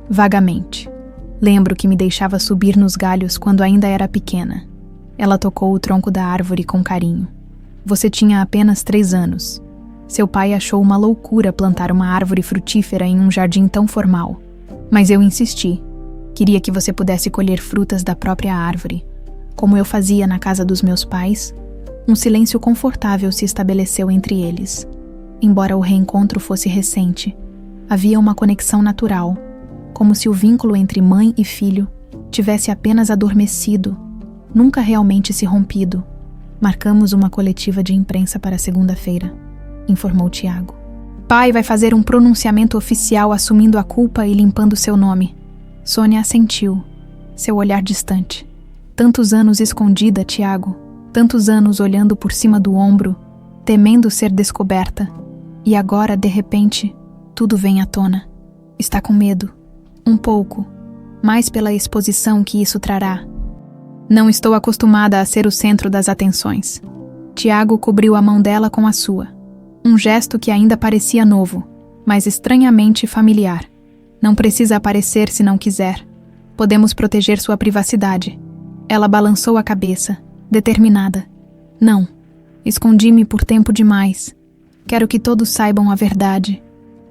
Vagamente. Lembro que me deixava subir nos galhos quando ainda era pequena. Ela tocou o tronco da árvore com carinho. Você tinha apenas 3 anos. Seu pai achou uma loucura plantar uma árvore frutífera em um jardim tão formal. Mas eu insisti. Queria que você pudesse colher frutas da própria árvore. Como eu fazia na casa dos meus pais, um silêncio confortável se estabeleceu entre eles. Embora o reencontro fosse recente, havia uma conexão natural, como se o vínculo entre mãe e filho tivesse apenas adormecido, nunca realmente se rompido. Marcamos uma coletiva de imprensa para segunda-feira, informou Tiago. Pai vai fazer um pronunciamento oficial assumindo a culpa e limpando seu nome. Sônia assentiu, seu olhar distante. Tantos anos escondida, Tiago. Tantos anos olhando por cima do ombro, temendo ser descoberta. E agora, de repente, tudo vem à tona. Está com medo. Um pouco. Mais pela exposição que isso trará. Não estou acostumada a ser o centro das atenções. Tiago cobriu a mão dela com a sua. Um gesto que ainda parecia novo, mas estranhamente familiar. Não precisa aparecer se não quiser. Podemos proteger sua privacidade. Ela balançou a cabeça, determinada. Não. Escondi-me por tempo demais. Quero que todos saibam a verdade.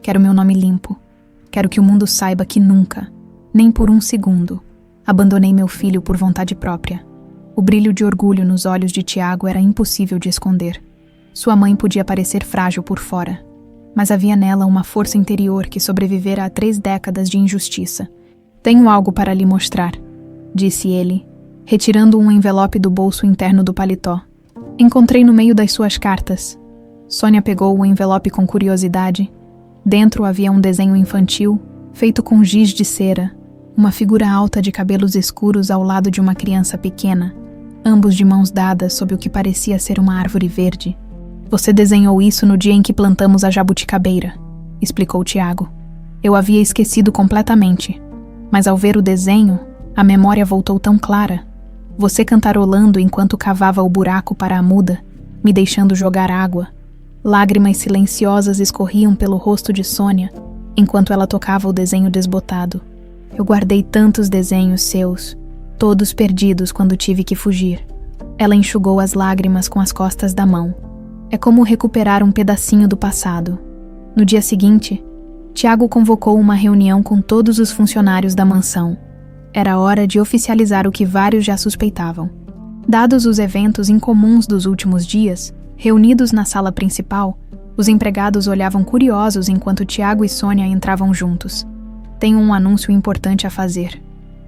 Quero meu nome limpo. Quero que o mundo saiba que nunca, nem por um segundo, abandonei meu filho por vontade própria. O brilho de orgulho nos olhos de Tiago era impossível de esconder. Sua mãe podia parecer frágil por fora, mas havia nela uma força interior que sobrevivera a 3 décadas de injustiça. Tenho algo para lhe mostrar, disse ele, retirando um envelope do bolso interno do paletó. Encontrei no meio das suas cartas. Sônia pegou o envelope com curiosidade. Dentro havia um desenho infantil, feito com giz de cera, uma figura alta de cabelos escuros ao lado de uma criança pequena, ambos de mãos dadas sob o que parecia ser uma árvore verde. Você desenhou isso no dia em que plantamos a jabuticabeira, explicou Tiago. Eu havia esquecido completamente, mas ao ver o desenho, a memória voltou tão clara. Você cantarolando enquanto cavava o buraco para a muda, me deixando jogar água. Lágrimas silenciosas escorriam pelo rosto de Sônia, enquanto ela tocava o desenho desbotado. Eu guardei tantos desenhos seus, todos perdidos quando tive que fugir. Ela enxugou as lágrimas com as costas da mão. É como recuperar um pedacinho do passado. No dia seguinte, Tiago convocou uma reunião com todos os funcionários da mansão. Era hora de oficializar o que vários já suspeitavam. Dados os eventos incomuns dos últimos dias, reunidos na sala principal, os empregados olhavam curiosos enquanto Tiago e Sônia entravam juntos. Tenho um anúncio importante a fazer,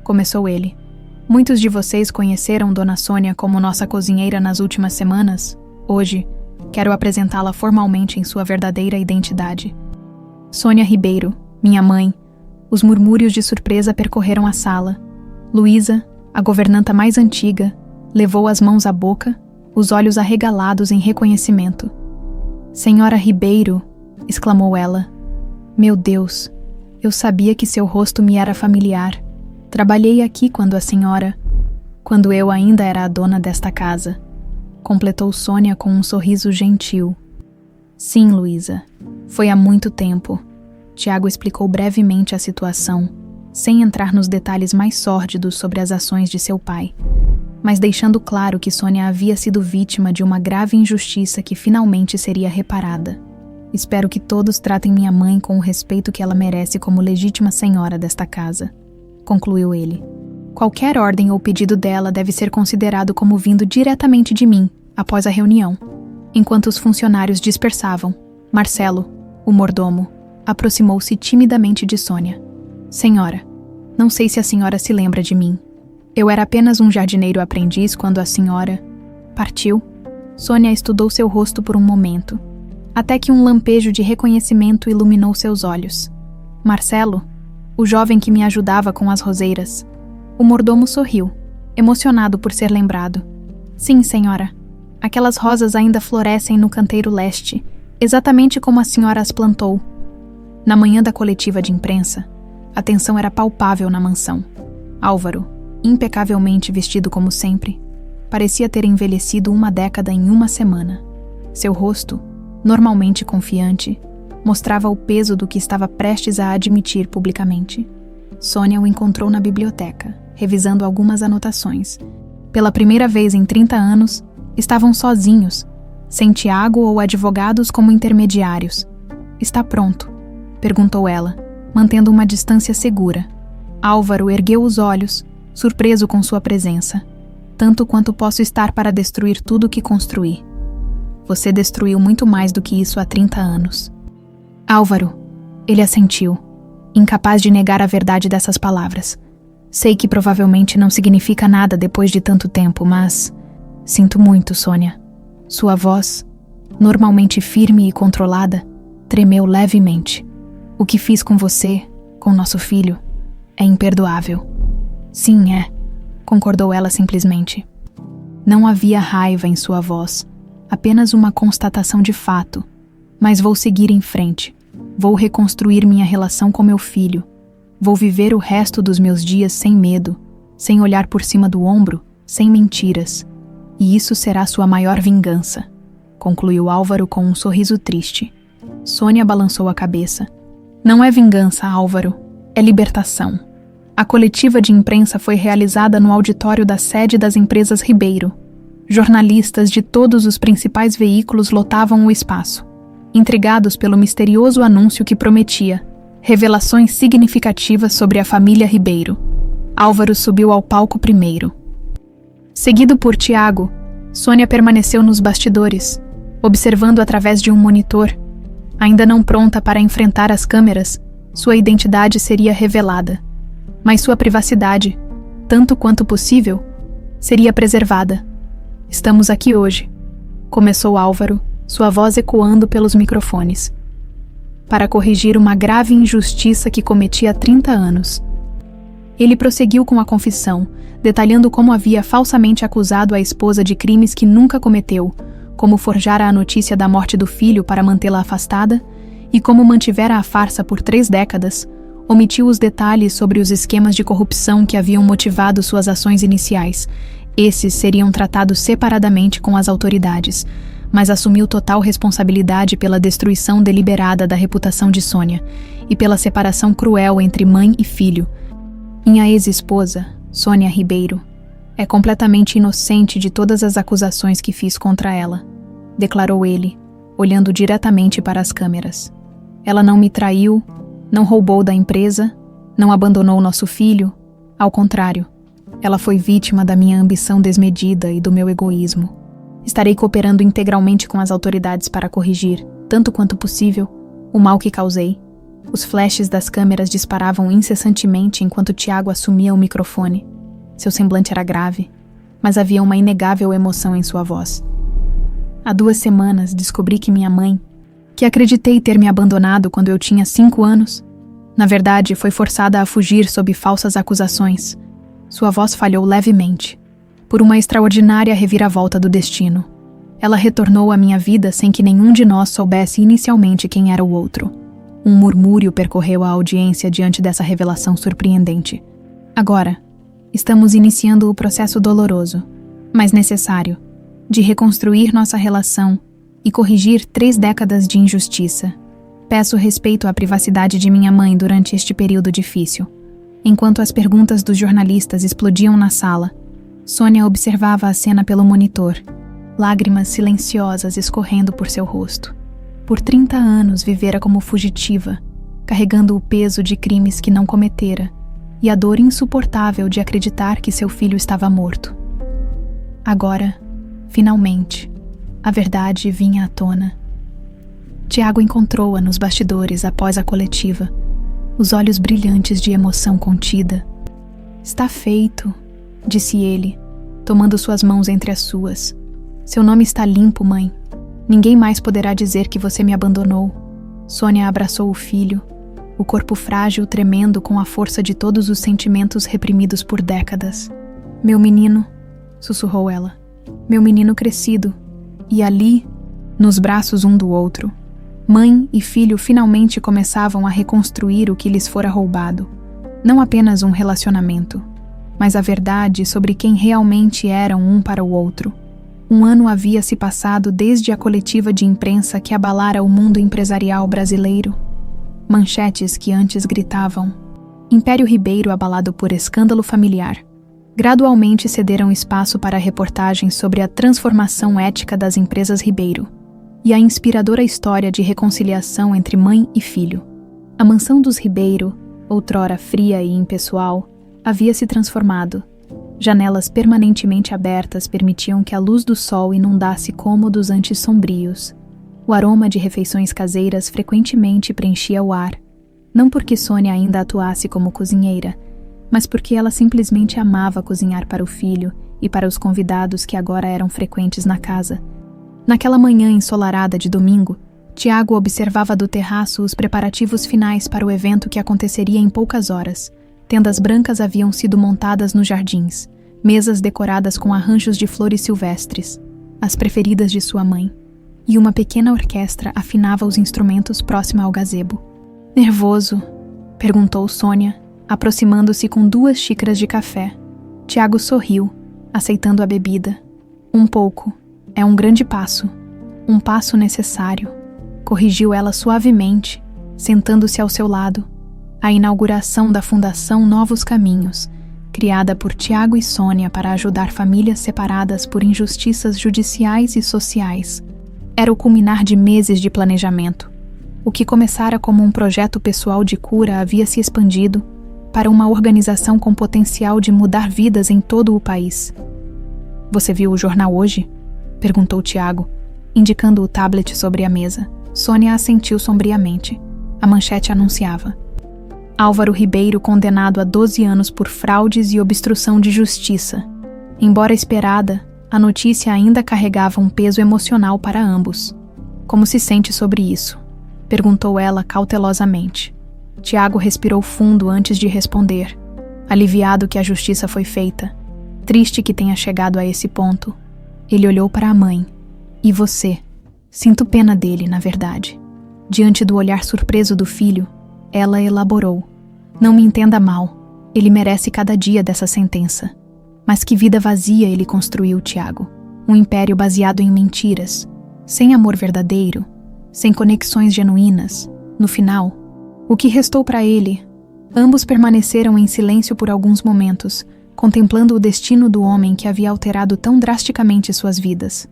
começou ele. Muitos de vocês conheceram Dona Sônia como nossa cozinheira nas últimas semanas. Hoje, quero apresentá-la formalmente em sua verdadeira identidade. Sônia Ribeiro, minha mãe. Os murmúrios de surpresa percorreram a sala. Luísa, a governanta mais antiga, levou as mãos à boca, os olhos arregalados em reconhecimento. Senhora Ribeiro, exclamou ela. Meu Deus, eu sabia que seu rosto me era familiar. Trabalhei aqui quando eu ainda era a dona desta casa. Completou Sônia com um sorriso gentil. Sim, Luísa, foi há muito tempo. Tiago explicou brevemente a situação, sem entrar nos detalhes mais sórdidos sobre as ações de seu pai, mas deixando claro que Sônia havia sido vítima de uma grave injustiça que finalmente seria reparada. Espero que todos tratem minha mãe com o respeito que ela merece como legítima senhora desta casa, concluiu ele. Qualquer ordem ou pedido dela deve ser considerado como vindo diretamente de mim, após a reunião. Enquanto os funcionários dispersavam, Marcelo, o mordomo, aproximou-se timidamente de Sônia. Senhora, não sei se a senhora se lembra de mim. Eu era apenas um jardineiro aprendiz quando a senhora partiu. Sônia estudou seu rosto por um momento, até que um lampejo de reconhecimento iluminou seus olhos. Marcelo, o jovem que me ajudava com as roseiras. O mordomo sorriu, emocionado por ser lembrado. Sim, senhora. Aquelas rosas ainda florescem no canteiro leste, exatamente como a senhora as plantou. Na manhã da coletiva de imprensa, a tensão era palpável na mansão. Álvaro, impecavelmente vestido como sempre, parecia ter envelhecido 1 década em 1 semana. Seu rosto, normalmente confiante, mostrava o peso do que estava prestes a admitir publicamente. Sônia o encontrou na biblioteca, revisando algumas anotações. Pela primeira vez em 30 anos, estavam sozinhos, sem Tiago ou advogados como intermediários. Está pronto? Perguntou ela, mantendo uma distância segura. Álvaro ergueu os olhos, surpreso com sua presença. Tanto quanto posso estar para destruir tudo o que construí. Você destruiu muito mais do que isso há 30 anos. Álvaro, ele assentiu, incapaz de negar a verdade dessas palavras. Sei que provavelmente não significa nada depois de tanto tempo, mas... Sinto muito, Sônia. Sua voz, normalmente firme e controlada, tremeu levemente. O que fiz com você, com nosso filho, é imperdoável. Sim, é, concordou ela simplesmente. Não havia raiva em sua voz, apenas uma constatação de fato. Mas vou seguir em frente. Vou reconstruir minha relação com meu filho. Vou viver o resto dos meus dias sem medo, sem olhar por cima do ombro, sem mentiras. E isso será sua maior vingança, concluiu Álvaro com um sorriso triste. Sônia balançou a cabeça. Não é vingança, Álvaro, é libertação. A coletiva de imprensa foi realizada no auditório da sede das empresas Ribeiro. Jornalistas de todos os principais veículos lotavam o espaço, intrigados pelo misterioso anúncio que prometia revelações significativas sobre a família Ribeiro. Álvaro subiu ao palco primeiro. Seguido por Tiago, Sônia permaneceu nos bastidores, observando através de um monitor. Ainda não pronta para enfrentar as câmeras, sua identidade seria revelada. Mas sua privacidade, tanto quanto possível, seria preservada. Estamos aqui hoje, começou Álvaro, sua voz ecoando pelos microfones, para corrigir uma grave injustiça que cometia há 30 anos. Ele prosseguiu com a confissão, detalhando como havia falsamente acusado a esposa de crimes que nunca cometeu, como forjara a notícia da morte do filho para mantê-la afastada, e como mantivera a farsa por 3 décadas, omitiu os detalhes sobre os esquemas de corrupção que haviam motivado suas ações iniciais. Esses seriam tratados separadamente com as autoridades, mas assumiu total responsabilidade pela destruição deliberada da reputação de Sônia e pela separação cruel entre mãe e filho. Minha ex-esposa, Sônia Ribeiro, é completamente inocente de todas as acusações que fiz contra ela, declarou ele, olhando diretamente para as câmeras. Ela não me traiu, não roubou da empresa, não abandonou nosso filho. Ao contrário, ela foi vítima da minha ambição desmedida e do meu egoísmo. Estarei cooperando integralmente com as autoridades para corrigir, tanto quanto possível, o mal que causei. Os flashes das câmeras disparavam incessantemente enquanto Tiago assumia o microfone. Seu semblante era grave, mas havia uma inegável emoção em sua voz. Há 2 semanas descobri que minha mãe, que acreditei ter me abandonado quando eu tinha 5 anos, na verdade foi forçada a fugir sob falsas acusações. Sua voz falhou levemente, por uma extraordinária reviravolta do destino. Ela retornou à minha vida sem que nenhum de nós soubesse inicialmente quem era o outro. Um murmúrio percorreu a audiência diante dessa revelação surpreendente. Agora, estamos iniciando o processo doloroso, mas necessário, de reconstruir nossa relação e corrigir 3 décadas de injustiça. Peço respeito à privacidade de minha mãe durante este período difícil. Enquanto as perguntas dos jornalistas explodiam na sala, Sônia observava a cena pelo monitor, lágrimas silenciosas escorrendo por seu rosto. Por 30 anos vivera como fugitiva, carregando o peso de crimes que não cometera e a dor insuportável de acreditar que seu filho estava morto. Agora, finalmente, a verdade vinha à tona. Tiago encontrou-a nos bastidores após a coletiva, os olhos brilhantes de emoção contida. Está feito, disse ele, tomando suas mãos entre as suas. Seu nome está limpo, mãe. Ninguém mais poderá dizer que você me abandonou. Sônia abraçou o filho, o corpo frágil tremendo com a força de todos os sentimentos reprimidos por décadas. Meu menino, sussurrou ela. Meu menino crescido. E ali, nos braços um do outro, mãe e filho finalmente começavam a reconstruir o que lhes fora roubado. Não apenas um relacionamento, mas a verdade sobre quem realmente eram um para o outro. 1 ano havia se passado desde a coletiva de imprensa que abalara o mundo empresarial brasileiro. Manchetes que antes gritavam: Império Ribeiro abalado por escândalo familiar, gradualmente cederam espaço para reportagens sobre a transformação ética das empresas Ribeiro e a inspiradora história de reconciliação entre mãe e filho. A mansão dos Ribeiro, outrora fria e impessoal, havia se transformado. Janelas permanentemente abertas permitiam que a luz do sol inundasse cômodos antes sombrios. O aroma de refeições caseiras frequentemente preenchia o ar, não porque Sônia ainda atuasse como cozinheira, mas porque ela simplesmente amava cozinhar para o filho e para os convidados que agora eram frequentes na casa. Naquela manhã ensolarada de domingo, Tiago observava do terraço os preparativos finais para o evento que aconteceria em poucas horas. Tendas brancas haviam sido montadas nos jardins, mesas decoradas com arranjos de flores silvestres, as preferidas de sua mãe, e uma pequena orquestra afinava os instrumentos próxima ao gazebo. Nervoso? Perguntou Sônia, aproximando-se com 2 xícaras de café. Tiago sorriu, aceitando a bebida. Um pouco. É um grande passo. Um passo necessário. Corrigiu ela suavemente, sentando-se ao seu lado. A inauguração da Fundação Novos Caminhos, criada por Tiago e Sônia para ajudar famílias separadas por injustiças judiciais e sociais. Era o culminar de meses de planejamento. O que começara como um projeto pessoal de cura havia se expandido para uma organização com potencial de mudar vidas em todo o país. Você viu o jornal hoje? Perguntou Tiago, indicando o tablet sobre a mesa. Sônia assentiu sombriamente. A manchete anunciava: Álvaro Ribeiro condenado a 12 anos por fraudes e obstrução de justiça. Embora esperada, a notícia ainda carregava um peso emocional para ambos. Como se sente sobre isso? Perguntou ela cautelosamente. Tiago respirou fundo antes de responder, aliviado que a justiça foi feita. Triste que tenha chegado a esse ponto. Ele olhou para a mãe. E você? Sinto pena dele, na verdade. Diante do olhar surpreso do filho, ela elaborou. Não me entenda mal. Ele merece cada dia dessa sentença. Mas que vida vazia ele construiu, Tiago. Um império baseado em mentiras. Sem amor verdadeiro. Sem conexões genuínas. No final, o que restou para ele? Ambos permaneceram em silêncio por alguns momentos, contemplando o destino do homem que havia alterado tão drasticamente suas vidas.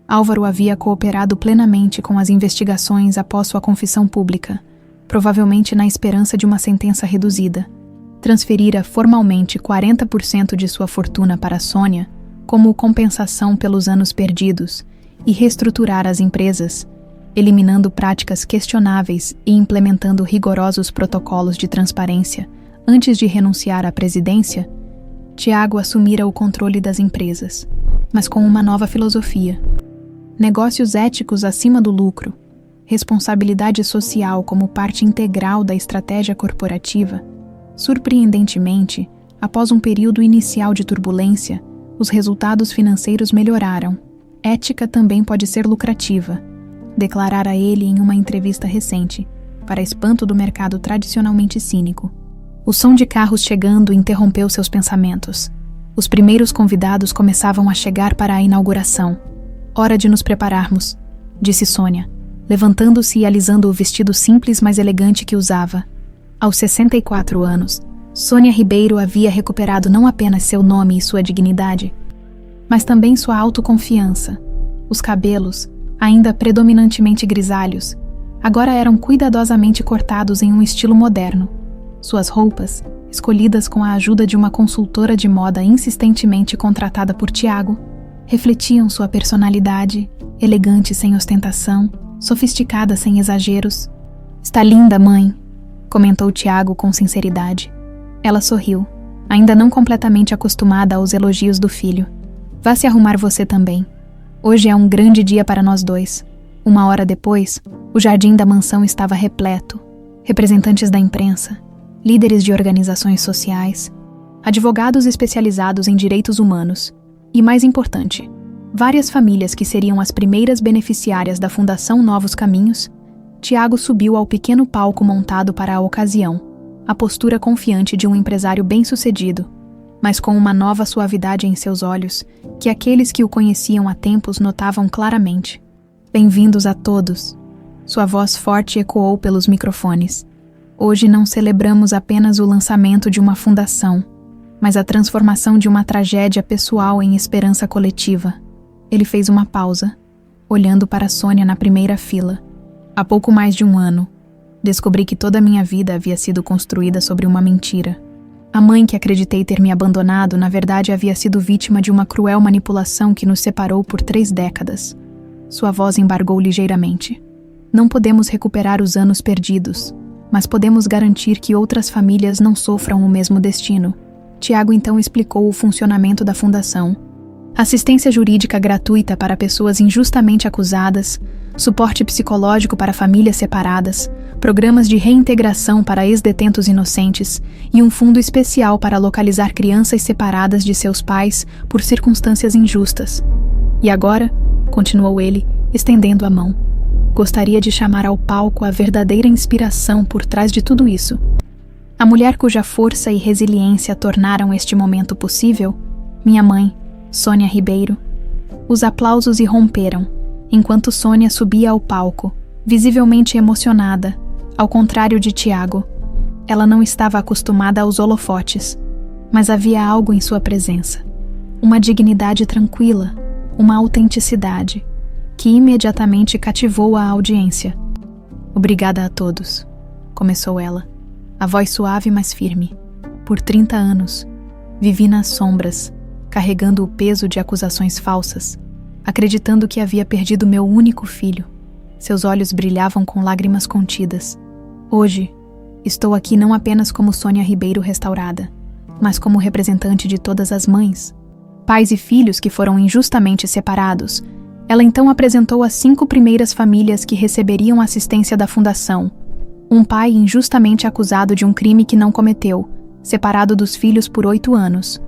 Álvaro havia cooperado plenamente com as investigações após sua confissão pública, provavelmente na esperança de uma sentença reduzida. Transferira formalmente 40% de sua fortuna para Sônia, como compensação pelos anos perdidos, e reestruturar as empresas, eliminando práticas questionáveis e implementando rigorosos protocolos de transparência antes de renunciar à presidência. Tiago assumira o controle das empresas, mas com uma nova filosofia. Negócios éticos acima do lucro, responsabilidade social como parte integral da estratégia corporativa. Surpreendentemente, após um período inicial de turbulência, os resultados financeiros melhoraram. Ética também pode ser lucrativa, declarara ele em uma entrevista recente, para espanto do mercado tradicionalmente cínico. O som de carros chegando interrompeu seus pensamentos. Os primeiros convidados começavam a chegar para a inauguração. Hora de nos prepararmos, disse Sônia, levantando-se e alisando o vestido simples mas elegante que usava. Aos 64 anos, Sônia Ribeiro havia recuperado não apenas seu nome e sua dignidade, mas também sua autoconfiança. Os cabelos, ainda predominantemente grisalhos, agora eram cuidadosamente cortados em um estilo moderno. Suas roupas, escolhidas com a ajuda de uma consultora de moda insistentemente contratada por Tiago, refletiam sua personalidade, elegante sem ostentação, sofisticada sem exageros. Está linda, mãe, comentou Tiago com sinceridade. Ela sorriu, ainda não completamente acostumada aos elogios do filho. Vá se arrumar você também. Hoje é um grande dia para nós dois. Uma hora depois, o jardim da mansão estava repleto. Representantes da imprensa, líderes de organizações sociais, advogados especializados em direitos humanos e, mais importante, várias famílias que seriam as primeiras beneficiárias da Fundação Novos Caminhos. Tiago subiu ao pequeno palco montado para a ocasião, a postura confiante de um empresário bem-sucedido, mas com uma nova suavidade em seus olhos, que aqueles que o conheciam há tempos notavam claramente. Bem-vindos a todos. Sua voz forte ecoou pelos microfones. Hoje não celebramos apenas o lançamento de uma fundação, mas a transformação de uma tragédia pessoal em esperança coletiva. Ele fez uma pausa, olhando para Sônia na primeira fila. Há pouco mais de um ano, descobri que toda a minha vida havia sido construída sobre uma mentira. A mãe que acreditei ter me abandonado, na verdade, havia sido vítima de uma cruel manipulação que nos separou por 3 décadas. Sua voz embargou ligeiramente. Não podemos recuperar os anos perdidos, mas podemos garantir que outras famílias não sofram o mesmo destino. Tiago então explicou o funcionamento da fundação. Assistência jurídica gratuita para pessoas injustamente acusadas, suporte psicológico para famílias separadas, programas de reintegração para ex-detentos inocentes e um fundo especial para localizar crianças separadas de seus pais por circunstâncias injustas. E agora, continuou ele, estendendo a mão, gostaria de chamar ao palco a verdadeira inspiração por trás de tudo isso. A mulher cuja força e resiliência tornaram este momento possível, minha mãe, Sônia Ribeiro. Os aplausos irromperam, enquanto Sônia subia ao palco, visivelmente emocionada, ao contrário de Tiago. Ela não estava acostumada aos holofotes, mas havia algo em sua presença. Uma dignidade tranquila, uma autenticidade, que imediatamente cativou a audiência. Obrigada a todos, começou ela, a voz suave mas firme. Por 30 anos, vivi nas sombras, carregando o peso de acusações falsas, acreditando que havia perdido meu único filho. Seus olhos brilhavam com lágrimas contidas. Hoje, estou aqui não apenas como Sônia Ribeiro restaurada, mas como representante de todas as mães, pais e filhos que foram injustamente separados. Ela então apresentou as 5 primeiras famílias que receberiam assistência da Fundação. Um pai injustamente acusado de um crime que não cometeu, separado dos filhos por 8 anos.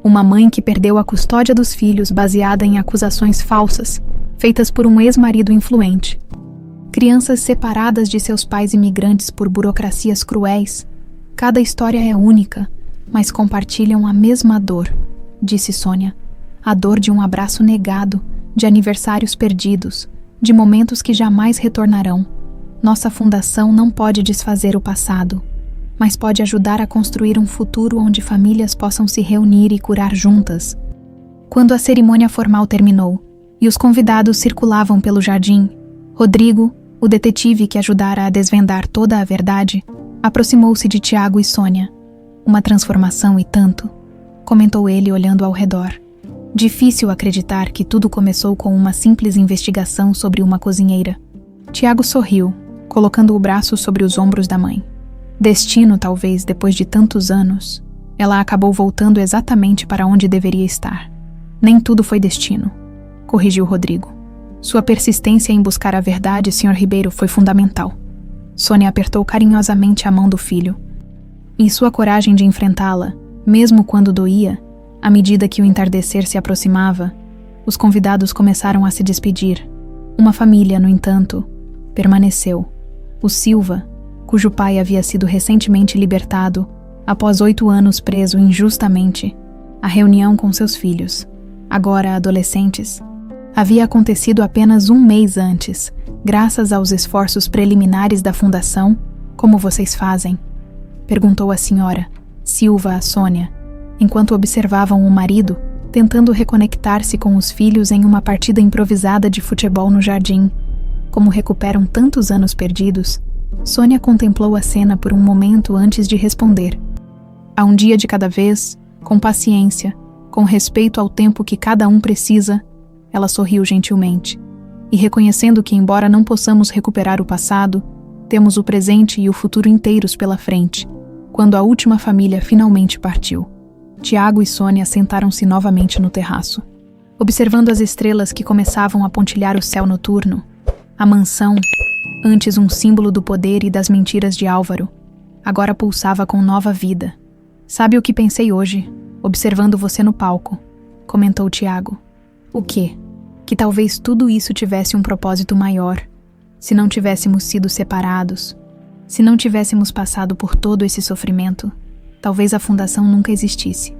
Uma mãe que perdeu a custódia dos filhos baseada em acusações falsas, feitas por um ex-marido influente. Crianças separadas de seus pais imigrantes por burocracias cruéis. Cada história é única, mas compartilham a mesma dor, disse Sônia. A dor de um abraço negado, de aniversários perdidos, de momentos que jamais retornarão. Nossa fundação não pode desfazer o passado, mas pode ajudar a construir um futuro onde famílias possam se reunir e curar juntas. Quando a cerimônia formal terminou e os convidados circulavam pelo jardim, Rodrigo, o detetive que ajudara a desvendar toda a verdade, aproximou-se de Tiago e Sônia. Uma transformação e tanto, comentou ele olhando ao redor. Difícil acreditar que tudo começou com uma simples investigação sobre uma cozinheira. Tiago sorriu, colocando o braço sobre os ombros da mãe. Destino, talvez, depois de tantos anos, ela acabou voltando exatamente para onde deveria estar. Nem tudo foi destino, corrigiu Rodrigo. Sua persistência em buscar a verdade, Sr. Ribeiro, foi fundamental. Sônia apertou carinhosamente a mão do filho. Em sua coragem de enfrentá-la, mesmo quando doía, à medida que o entardecer se aproximava, os convidados começaram a se despedir. Uma família, no entanto, permaneceu. O Silva, cujo pai havia sido recentemente libertado, após 8 anos preso injustamente. A reunião com seus filhos, agora adolescentes, havia acontecido apenas 1 mês antes, graças aos esforços preliminares da Fundação. Como vocês fazem? Perguntou a senhora Silva a Sônia, enquanto observavam o marido tentando reconectar-se com os filhos em uma partida improvisada de futebol no jardim. Como recuperam tantos anos perdidos, Sônia contemplou a cena por um momento antes de responder. A um dia de cada vez, com paciência, com respeito ao tempo que cada um precisa, ela sorriu gentilmente. E reconhecendo que, embora não possamos recuperar o passado, temos o presente e o futuro inteiros pela frente, quando a última família finalmente partiu. Tiago e Sônia sentaram-se novamente no terraço. Observando as estrelas que começavam a pontilhar o céu noturno, a mansão, antes um símbolo do poder e das mentiras de Álvaro, agora pulsava com nova vida. Sabe o que pensei hoje, observando você no palco? Comentou Tiago. O quê? Que talvez tudo isso tivesse um propósito maior. Se não tivéssemos sido separados, se não tivéssemos passado por todo esse sofrimento, talvez a fundação nunca existisse.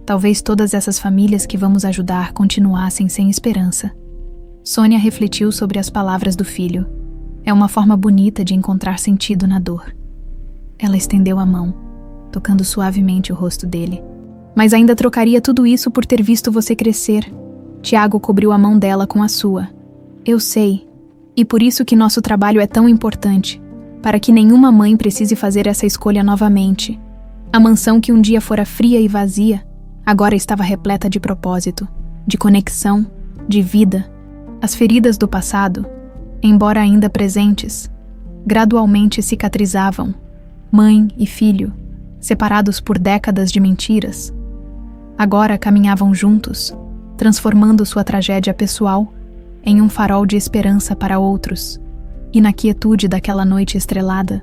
Talvez todas essas famílias que vamos ajudar continuassem sem esperança. Sônia refletiu sobre as palavras do filho. É uma forma bonita de encontrar sentido na dor. Ela estendeu a mão, tocando suavemente o rosto dele. Mas ainda trocaria tudo isso por ter visto você crescer. Tiago cobriu a mão dela com a sua. Eu sei. E por isso que nosso trabalho é tão importante, para que nenhuma mãe precise fazer essa escolha novamente. A mansão que um dia fora fria e vazia, agora estava repleta de propósito, de conexão, de vida. As feridas do passado, embora ainda presentes, gradualmente cicatrizavam. Mãe e filho, separados por décadas de mentiras, agora caminhavam juntos, transformando sua tragédia pessoal em um farol de esperança para outros. E na quietude daquela noite estrelada,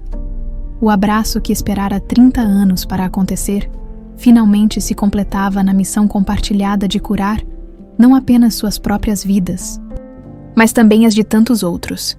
o abraço que esperara 30 anos para acontecer, finalmente se completava na missão compartilhada de curar não apenas suas próprias vidas, mas também as de tantos outros.